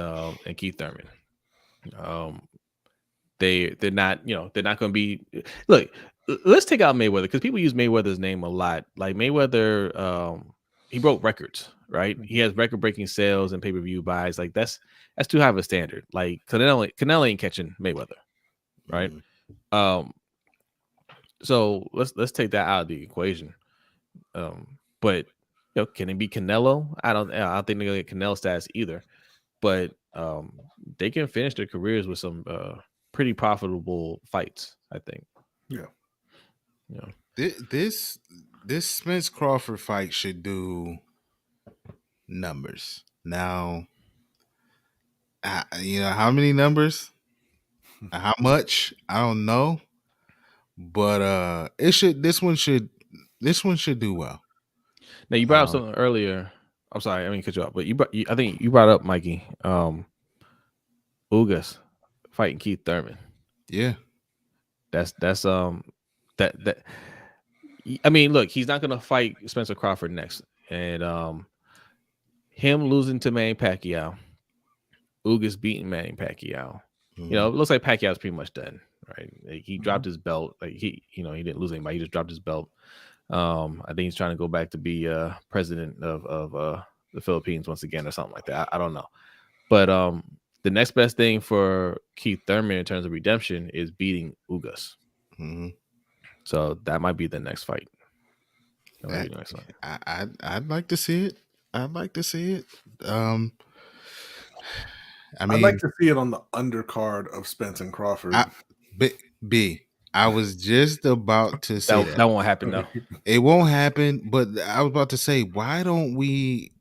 Keith Thurman. They're not going to be. Look, let's take out Mayweather because people use Mayweather's name a lot. Like Mayweather, he broke records, right? He has record-breaking sales and pay-per-view buys. Like that's too high of a standard. Like Canelo ain't catching Mayweather, right? So let's take that out of the equation. But can it be Canelo? I don't think they're gonna get Canelo status either. But they can finish their careers with some pretty profitable fights, I think. Yeah. This Spence Crawford fight should do numbers. Now, how many numbers? How much? I don't know. But this one should do well. Now you brought up something earlier. I'm sorry, I mean cut you off, but I think you brought up Mikey Ugas fighting Keith Thurman. Yeah. That's that I mean, look, he's not gonna fight Spencer Crawford next. And him losing to Manny Pacquiao, Ugas beating Manny Pacquiao. Mm-hmm. It looks like Pacquiao's pretty much done, right? Like, he dropped his belt. Like he didn't lose anybody. He just dropped his belt. I think he's trying to go back to be president of the Philippines once again or something like that. I don't know. But the next best thing for Keith Thurman in terms of redemption is beating Ugas. Mm-hmm. So that might be the next fight. I'd like to see it. I'd like to see it. I'd like to see it on the undercard of Spence and Crawford. I was just about to say that won't happen though. It won't happen. But I was about to say, why don't we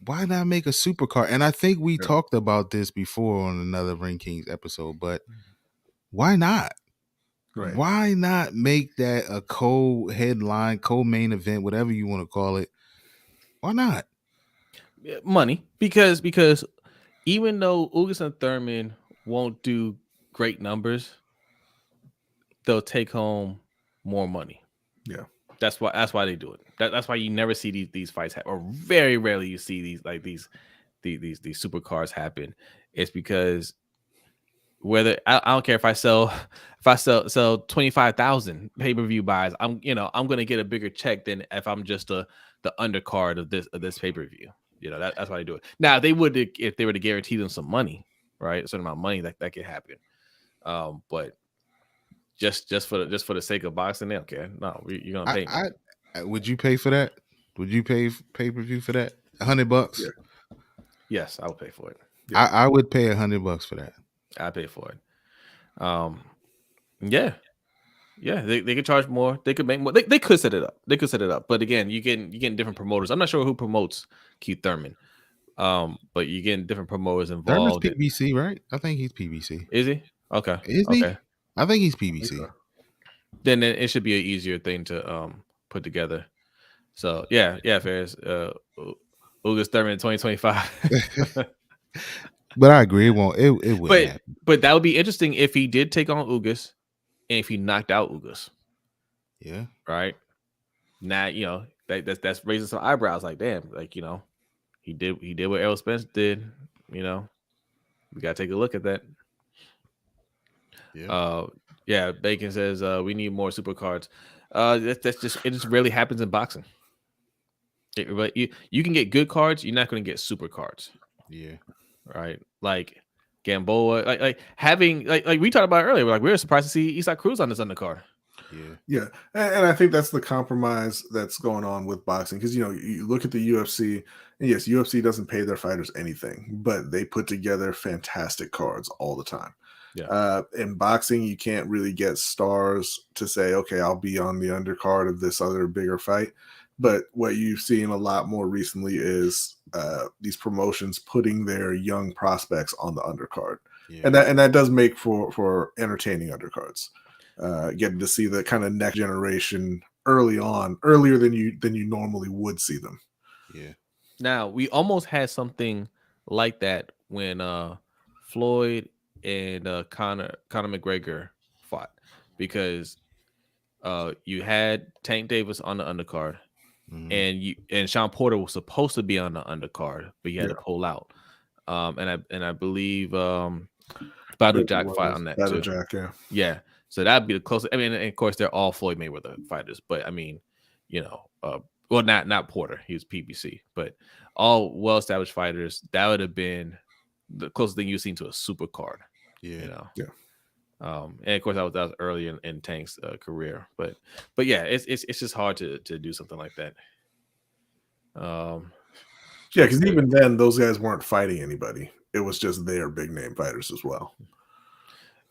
why not make a supercard? And I think we talked about this before on another Ring Kings episode. But why not? Right. Why not make that a co-headline, co-main event, whatever you want to call it? Why not? Money, because even though Ugas and Thurman won't do great numbers, they'll take home more money. Yeah, that's why they do it. That's why you never see these fights happen, or very rarely you see these supercars happen. It's because whether I don't care if I sell 25,000 pay-per-view buys, I'm gonna get a bigger check than if I'm just the undercard of this pay-per-view. That's why they do it. Now they would, if they were to guarantee them some money, right? A certain amount of money that could happen. But just for the sake of boxing, they don't care. No, you're gonna pay me. Would you pay for that? Would you pay pay-per-view for that? $100? Yeah. Yes, I would pay for it. Yeah. I would pay $100 for that. I pay for it. Yeah. They could charge more. They could make more. They could set it up. But again, you getting different promoters. I'm not sure who promotes Keith Thurman. But you getting different promoters involved. Thurman's PBC, right? I think he's PBC. Is he? Okay. Is he? I think he's PBC. Okay. Then it should be an easier thing to put together. So yeah, Ferris. Ugas Thurman 2025. But I agree, it won't. It would. But that would be interesting if he did take on Ugas, and if he knocked out Ugas. Yeah. Right. Now that's raising some eyebrows. Like, damn, he did what Errol Spence did. We gotta take a look at that. Yeah. Bacon says we need more super cards. It just rarely happens in boxing. But you can get good cards. You're not going to get super cards. Yeah. Right. Like Gamboa, like having like we talked about earlier. Like we were surprised to see Isaac Cruz on this undercard. Yeah, and I think that's the compromise that's going on with boxing, because you look at the UFC, and yes, UFC doesn't pay their fighters anything, but they put together fantastic cards all the time. Yeah. In boxing, you can't really get stars to say, okay, I'll be on the undercard of this other bigger fight. But what you've seen a lot more recently is these promotions putting their young prospects on the undercard, and that does make for entertaining undercards. Getting to see the kind of next generation earlier than you normally would see them. Yeah. Now we almost had something like that when Floyd and Conor McGregor fought, because you had Tank Davis on the undercard, and Sean Porter was supposed to be on the undercard, but he had to pull out. And I believe Badu Jack fight on that too. Jack, yeah. So that'd be the closest. I mean, and of course they're all Floyd Mayweather fighters, but I mean, well, not Porter, he was PBC, but all well-established fighters. That would have been the closest thing you've seen to a super card. Yeah. And of course that was early in Tank's career, but yeah, it's just hard to do something like that. Because even then those guys weren't fighting anybody. It was just their big name fighters as well.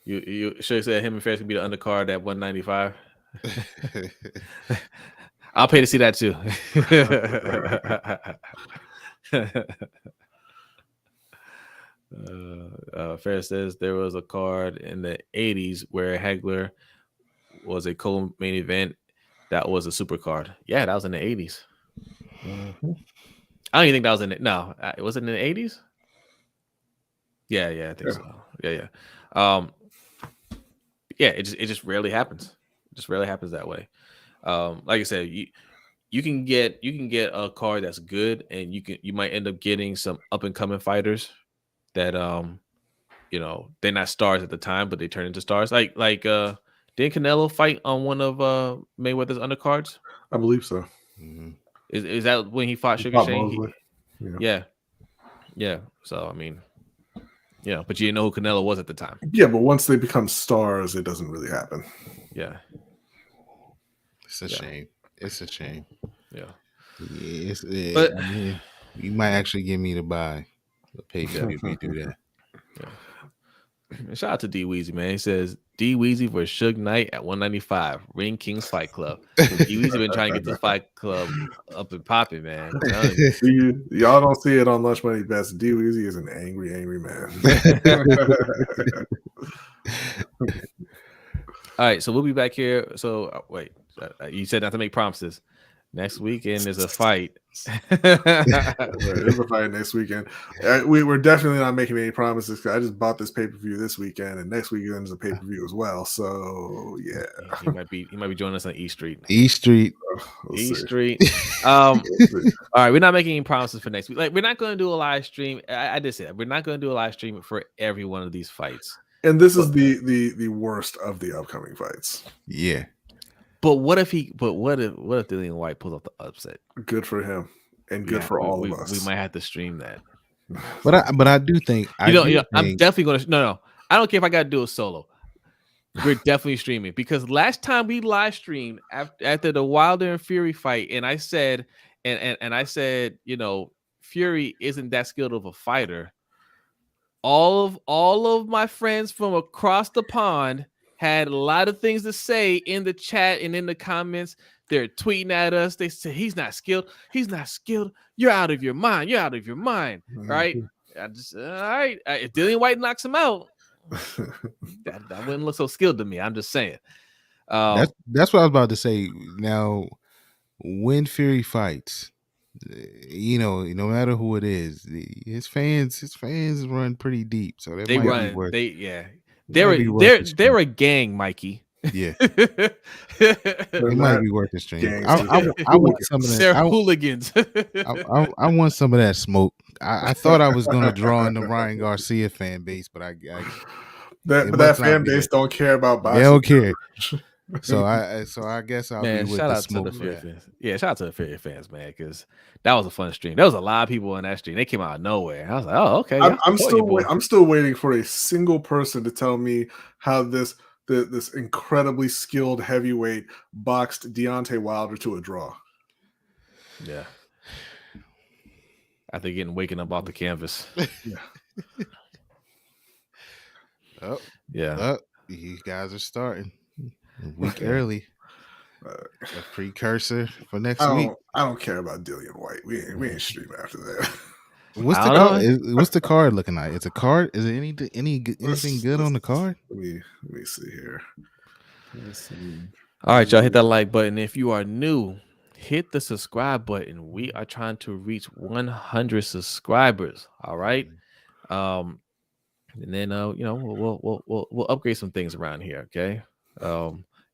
You sure said him and Ferris could be the undercard at 195? I'll pay to see that too. Ferris says there was a card in the 80s where Hagler was a co-main event. That was a super card. Yeah, that was in the 80s. Mm-hmm. I don't even think that was in it. No, was it in the 80s? Yeah, I think so. Yeah. It just rarely happens. It just rarely happens that way. Like I said, you can get a card that's good, and you might end up getting some up and coming fighters that they're not stars at the time, but they turn into stars. Like didn't Canelo fight on one of Mayweather's undercards? I believe so. Mm-hmm. Is that when he fought Sugar Shane? Yeah. So I mean, but you didn't know who Canelo was at the time. Yeah, but once they become stars, it doesn't really happen. Yeah. It's a shame. It's a shame. Yeah. But I mean, you might actually get me to buy a pay-per-view if we do that. Yeah. Shout out to D Weezy, man. He says D Weezy versus Suge Knight at 195, Ring Kings Fight Club. So D Weezy been trying to get this fight club up and popping, man. Y'all don't see it on Lunch Money Best. D Weezy is an angry, angry man. All right, so we'll be back here. So wait, you said not to make promises. Next weekend there's a fight. There's a fight next weekend. We're definitely not making any promises, because I just bought this pay-per-view this weekend, and next weekend is a pay-per-view as well. So yeah, he might be joining us on E Street. Street. All right, we're not making any promises for next week. Like, we're not going to do a live stream. I did say that we're not going to do a live stream for every one of these fights. And this is the worst of the upcoming fights. Yeah. But what if Dillian White pulls off the upset? Good for him, and good for all of us. We might have to stream that. But I do think I'm definitely going to. No, I don't care if I got to do it solo. We're definitely streaming, because last time we live streamed after the Wilder and Fury fight, and I said, and I said, Fury isn't that skilled of a fighter. All of my friends from across the pond had a lot of things to say in the chat and in the comments. They're tweeting at us. They say he's not skilled. You're out of your mind. Mm-hmm. Right? I just all right. If Dillian White knocks him out, that wouldn't look so skilled to me. I'm just saying. That's what I was about to say. Now, when Fury fights, no matter who it is, his fans run pretty deep. So they run. They're a gang, Mikey. Yeah, it might be worth the stream. I want some of that. They're hooligans. I want some of that smoke. I thought I was going to draw in the Ryan Garcia fan base, but that fan base don't care about boxing. They don't care. So I guess I'll be with the smoke. To the Fury fans. Yeah, shout out to the Fury fans, man, because that was a fun stream. There was a lot of people in that stream. They came out of nowhere. I was like, oh, okay. I'm still waiting for a single person to tell me how this incredibly skilled heavyweight boxed Deontay Wilder to a draw. Yeah. I think waking up off the canvas. Yeah. You guys are starting a week early. A precursor for next week. I don't care about Dillian White. We ain't streaming after that. What's the card? What's the card looking like? It's a card. Is there anything good on the card? Let me see here. All right, y'all, hit that like button. If you are new, hit the subscribe button. We are trying to reach 100 subscribers. All right. And then we'll upgrade some things around here. Okay.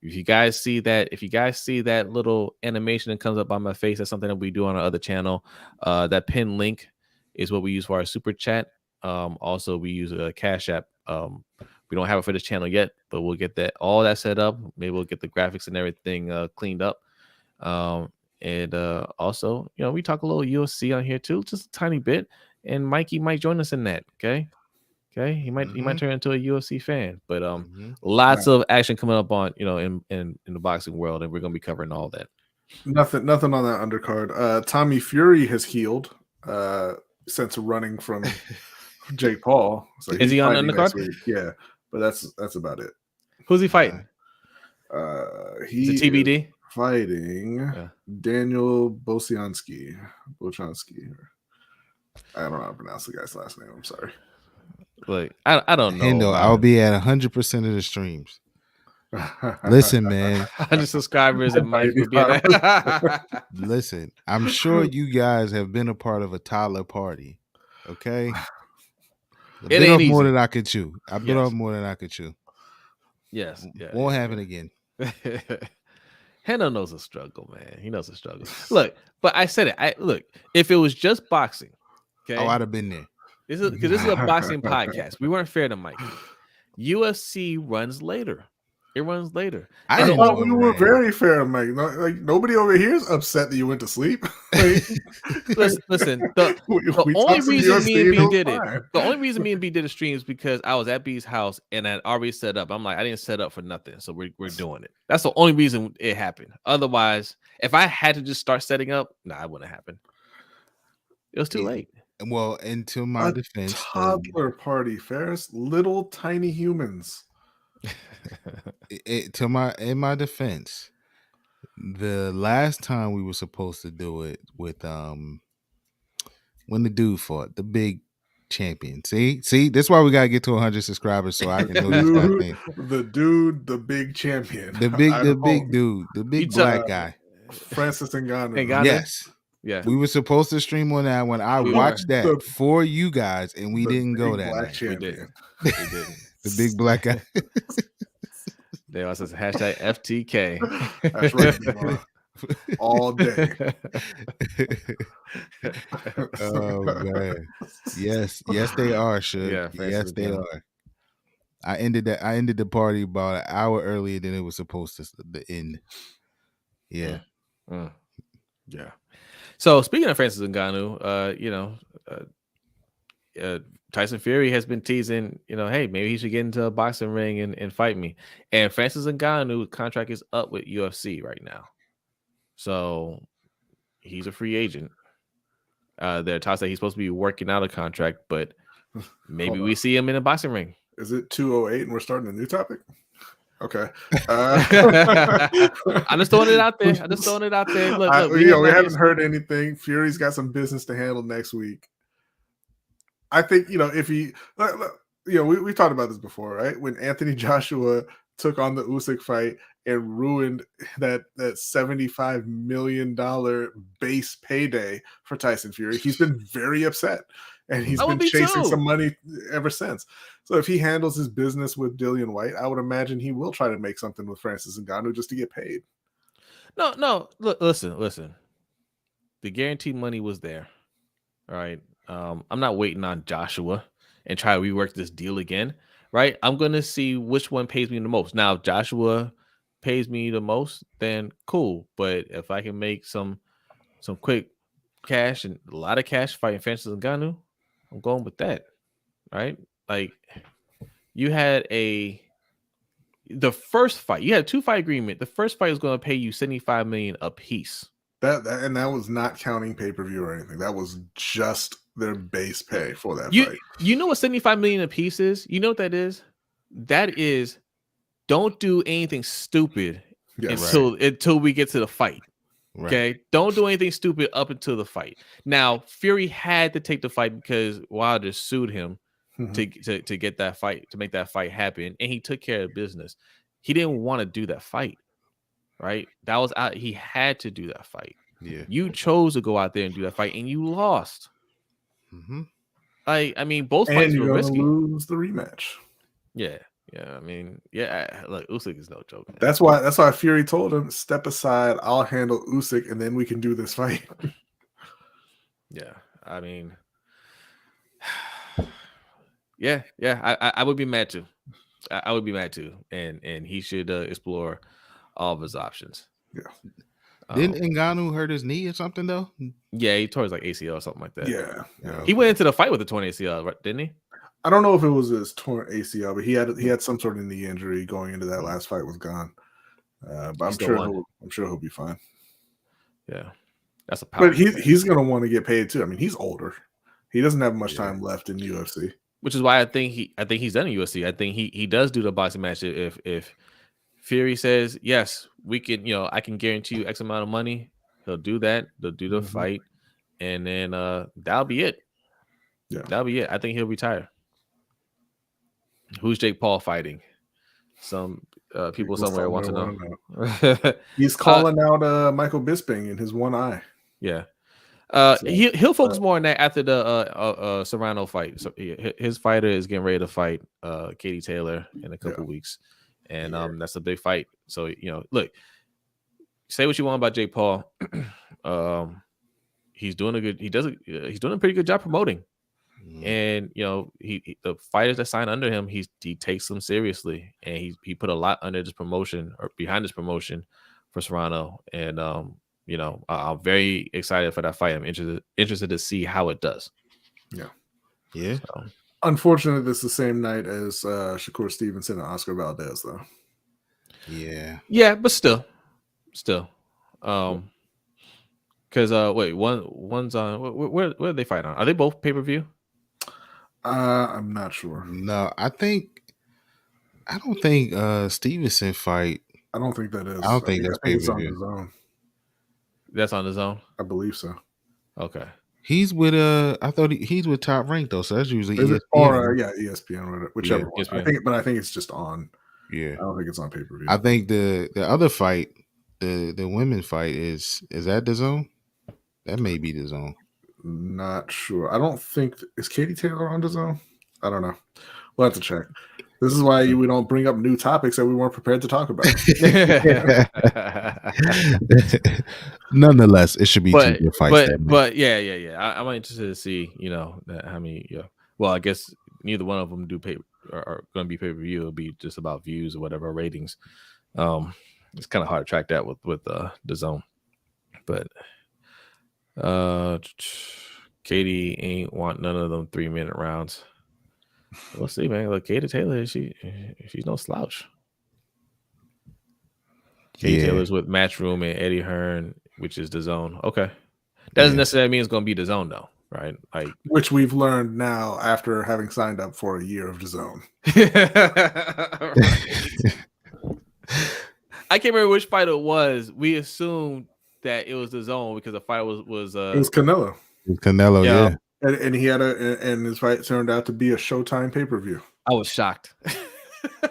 If you guys see that little animation that comes up on my face, that's something that we do on our other channel. That pin link is what we use for our super chat. Also, we use a Cash App. We don't have it for this channel yet, but we'll get all that set up. Maybe we'll get the graphics and everything cleaned up. And also, we talk a little UFC on here too, just a tiny bit. And Mikey might join us in that. Okay. He might turn into a UFC fan, but lots of action coming up on in the boxing world, and we're gonna be covering all that. Nothing on that undercard. Tommy Fury has healed since running from Jake Paul. So is he on the undercard? Yeah, but that's about it. Who's he fighting? He's TBD fighting Daniel Bocianski. I don't know how to pronounce the guy's last name. I'm sorry. Like I don't know. Hendo, I'll be at 100% of the streams. Listen, man. 100 subscribers and Mike will be at Listen, I'm sure you guys have been a part of a toddler party. Okay. I've been off more than I could chew. I've been off more than I could chew. Yes. Won't happen again. Hendo knows the struggle, man. He knows the struggle. Look, but I said it. Look, if it was just boxing, okay. Oh, I'd have been there. This is a boxing podcast. We weren't fair to Mike. UFC runs later. It runs later. I thought we were very fair, Mike. Nobody over here is upset that you went to sleep. Listen. The only reason me and B did it. The only reason me and B did the stream is because I was at B's house and I already set up. I'm like, I didn't set up for nothing, so we're doing it. That's the only reason it happened. Otherwise, if I had to just start setting up, it wouldn't happen. It was too late. Well, and to my defense, toddler party, Ferris, little tiny humans. In my defense, the last time we were supposed to do it with when the dude fought the big champion. See, that's why we gotta get to 100 subscribers so I can know this kind of thing. The big champion, the big dude, the big black guy, Francis Ngannou. Yes. Yeah, we were supposed to stream on that one. I watched that for you guys, and we didn't go that night. We didn't. The big black guy. They also says hashtag FTK. That's right. All day. Oh man. Yes, they are, Shug. Yeah, yes, they are. I ended the party about an hour earlier than it was supposed to end. Yeah. Yeah. So speaking of Francis Ngannou, Tyson Fury has been teasing, hey, maybe he should get into a boxing ring and fight me. And Francis Ngannou's contract is up with UFC right now, so he's a free agent. There are talks that he's supposed to be working out a contract, but maybe we see him in a boxing ring. Is it 2:08 and we're starting a new topic? Okay. I'm just throwing it out there. Look, we haven't heard anything. Fury's got some business to handle next week. I think, if he, we talked about this before, right? When Anthony Joshua took on the Usyk fight and ruined that $75 million base payday for Tyson Fury, he's been very upset. And he's been chasing some money ever since. So if he handles his business with Dillian White, I would imagine he will try to make something with Francis Ngannou just to get paid. No. Listen. The guaranteed money was there. All right. I'm not waiting on Joshua and try to rework this deal again. Right. I'm going to see which one pays me the most. Now, if Joshua pays me the most, then cool. But if I can make some quick cash and a lot of cash fighting Francis Ngannou, I'm going with that, right? Like, you had the first fight. You had a 2-fight agreement. The first fight was going to pay you $75 million a piece. That was not counting pay-per-view or anything. That was just their base pay for that fight. You know what $75 million a piece is? You know what that is? That is, don't do anything stupid until we get to the fight. Right. Okay, don't do anything stupid up until the fight. Now, Fury had to take the fight because Wilder sued him to get that fight, to make that fight happen, and he took care of business. He didn't want to do that fight, right? That was out. He had to do that fight. Yeah, you chose to go out there and do that fight, and you lost. I mean, both fights were risky. Lose the rematch. Yeah. I mean, look, Usyk is no joke. Man. That's why Fury told him, "Step aside. I'll handle Usyk, and then we can do this fight." Yeah, I mean, I would be mad too. I would be mad too, and he should explore all of his options. Yeah. Didn't Ngannou hurt his knee or something though? Yeah, he tore his like ACL or something like that. Yeah. He went into the fight with a torn ACL, right? Didn't he? I don't know if it was his torn ACL, but he had some sort of knee injury going into that last fight with Gane. But I'm sure he'll be fine. Yeah, that's a power. But he's gonna want to get paid too. I mean, he's older. He doesn't have much time left in UFC. Which is why I think he's done in UFC. I think he does do the boxing match if Fury says yes, we can. I can guarantee you X amount of money. He'll do that. They'll do the fight, and then that'll be it. Yeah, that'll be it. I think he'll retire. Who's Jake Paul fighting? Some people somewhere want to know. He's calling out Michael Bisping in his one eye. Yeah. He'll focus more on that after the Serrano fight. So his fighter is getting ready to fight Katie Taylor in a couple weeks, and that's a big fight. So look, say what you want about Jake Paul. He's doing he's doing a pretty good job promoting. And the fighters that sign under him, he takes them seriously, and he put a lot under this promotion or behind this promotion for Serrano. And I'm very excited for that fight. I'm interested to see how it does. Yeah. So. Unfortunately, this is the same night as Shakur Stevenson and Oscar Valdez, though. Yeah, but still, because wait, one's on where do they fight on? Are they both pay-per-view? I'm not sure. No, I don't think Stevenson fight. I don't think that is. I don't think that's pay-per-view. It's on his own. That's on his own? I believe so. Okay. He's with I thought he's with Top Rank though, so that's usually ESPN. Or ESPN, whichever one. ESPN. I think it's just on. Yeah. I don't think it's on pay-per-view. I think the other fight, the women fight is that the zone? That may be the zone. Not sure. I don't think is Katie Taylor on the zone? I don't know. We'll have to check. This is why we don't bring up new topics that we weren't prepared to talk about. Nonetheless, it should be two good fights. But yeah. I'm interested to see, how many. Well, I guess neither one of them are going to be pay-per-view. It'll be just about views or whatever ratings. It's kind of hard to track that with the zone, but. Katie ain't want none of them 3-minute rounds. We'll see, man. Look, Katie Taylor, she's no slouch. Katie Taylor's with Matchroom and Eddie Hearn, which is the zone. Okay, that doesn't necessarily mean it's going to be the zone, though, right? Like which we've learned now after having signed up for a year of the zone. I can't remember which fight it was. We assumed that it was the zone because the fight was it was Canelo. Canelo, yeah. And he had and his fight turned out to be a Showtime pay-per-view. I was shocked.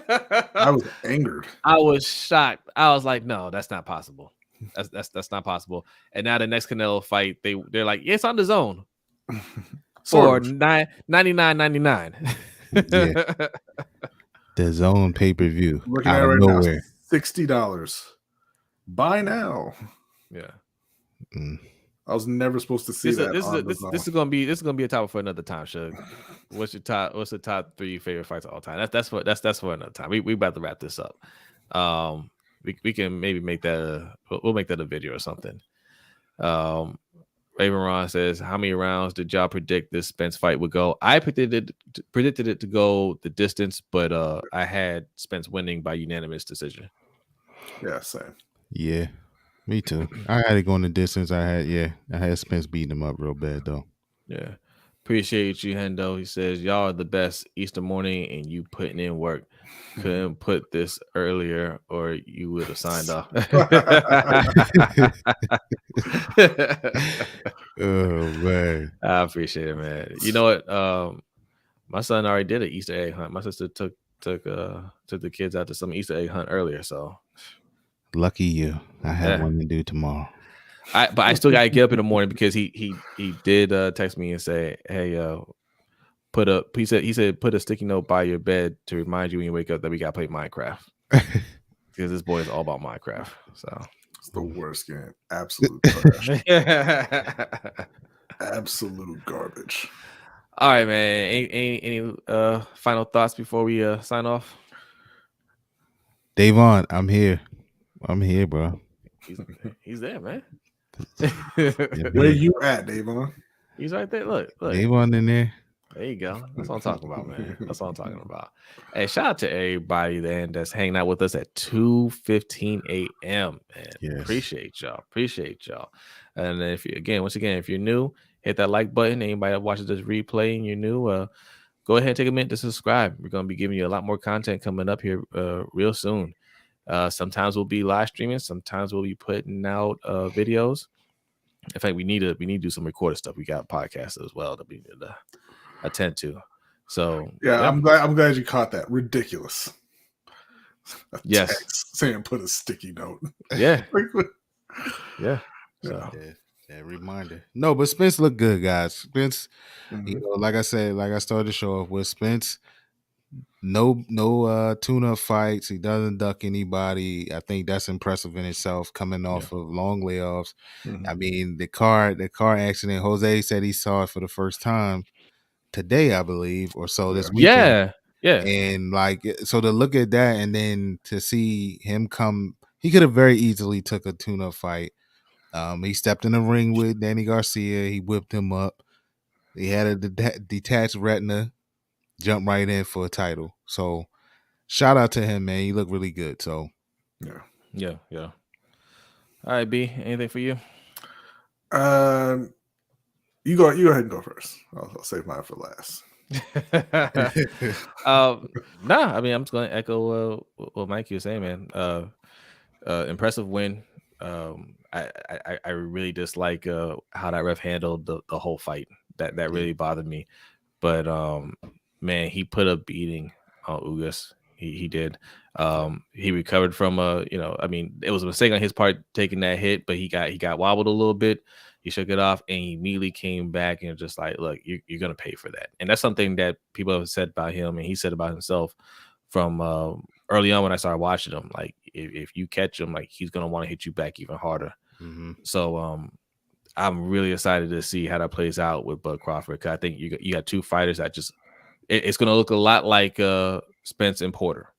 I was angered. I was shocked. I was like, no, that's not possible. That's not possible. And now the next Canelo fight, they're like, yeah, it's on the zone for $99.99. Yeah. The zone pay-per-view. Looking at it right now, $60. Buy now. Yeah. I was never supposed to see that. This is gonna be a topic for another time, Shug. What's the top 3 favorite fights of all time? That's for another time. We about to wrap this up. We can maybe make that we'll make that a video or something. Raven Ron says, how many rounds did y'all predict this Spence fight would go? I predicted it to go the distance, but I had Spence winning by unanimous decision. Yeah, same. Yeah. Me too. I had it going the distance. I had Spence beating him up real bad though. Yeah. Appreciate you, Hendo. He says, y'all are the best Easter morning and you putting in work. Couldn't put this earlier or you would have signed off. Oh man. I appreciate it, man. You know what? My son already did an Easter egg hunt. My sister took the kids out to some Easter egg hunt earlier. So lucky you. I have one to do tomorrow. But I still gotta get up in the morning because he did text me and say, hey, he said put a sticky note by your bed to remind you when you wake up that we gotta play Minecraft. Because this boy is all about Minecraft. So it's the worst game. Absolute trash. Absolute garbage. All right, man. Any final thoughts before we sign off? Davon, I'm here. I'm here, bro. He's there, man. Where you at, Davon? He's right there. Look. Davon in there. There you go. That's what I'm talking about, man. That's what I'm talking about. Hey, shout out to everybody then that's hanging out with us at 2:15 a.m. Man, yes. Appreciate y'all. And if you once again, if you're new, hit that like button. Anybody that watches this replay and you're new, go ahead and take a minute to subscribe. We're gonna be giving you a lot more content coming up here real soon. Sometimes we'll be live streaming. Sometimes we'll be putting out videos. In fact, we need to do some recorded stuff. We got podcasts as well that we need to attend to. So yeah, I'm glad you caught that. Ridiculous. Yes, saying put a sticky note. Yeah, yeah. So. That reminder. No, but Spence looked good, guys. Spence, like I said, like I started the show off with Spence. No tune-up fights. He doesn't duck anybody. I think that's impressive in itself, coming off of long layoffs. I mean, the car accident, Jose said he saw it for the first time today, I believe, or so this weekend. Yeah. And so to look at that and then to see him come, he could have very easily took a tune-up fight. He stepped in the ring with Danny Garcia. He whipped him up. He had a detached retina, jumped right in for a title. So shout out to him, man. He looked really good. So yeah. All right, B. Anything for you? You go ahead and go first. I'll save mine for last. Nah, I mean, I'm just gonna echo what Mikey was saying, man. Impressive win. I really dislike how that ref handled the whole fight. That really bothered me. But man, he put a beating on Ugas. He did. He recovered from I mean, it was a mistake on his part taking that hit, but he got wobbled a little bit. He shook it off and he immediately came back and just like, look, you're gonna pay for that. And that's something that people have said about him and he said about himself from early on when I started watching him. Like if you catch him, like he's gonna want to hit you back even harder. So I'm really excited to see how that plays out with Bud Crawford, because I think you got two fighters that just it's gonna look a lot like Spence and Porter.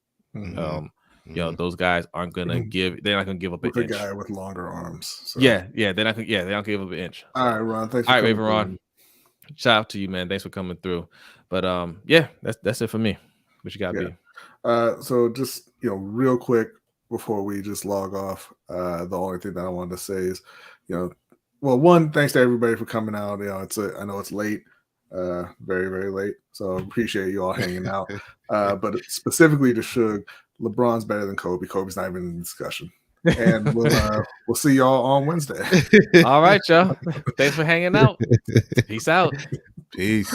Those guys aren't gonna they're not gonna give up an inch. A guy with longer arms. So. Yeah, they don't give up an inch. So. All right, Ron. Thanks. All right, Raven Ron. Shout out to you, man. Thanks for coming through. But that's it for me. What you got, B? So just real quick before we just log off, the only thing that I wanted to say is, one, thanks to everybody for coming out. I know it's late, very, very late. So appreciate you all hanging out. But specifically to Suge, LeBron's better than Kobe. Kobe's not even in the discussion. And we'll see y'all on Wednesday. All right, y'all. Thanks for hanging out. Peace out. Peace.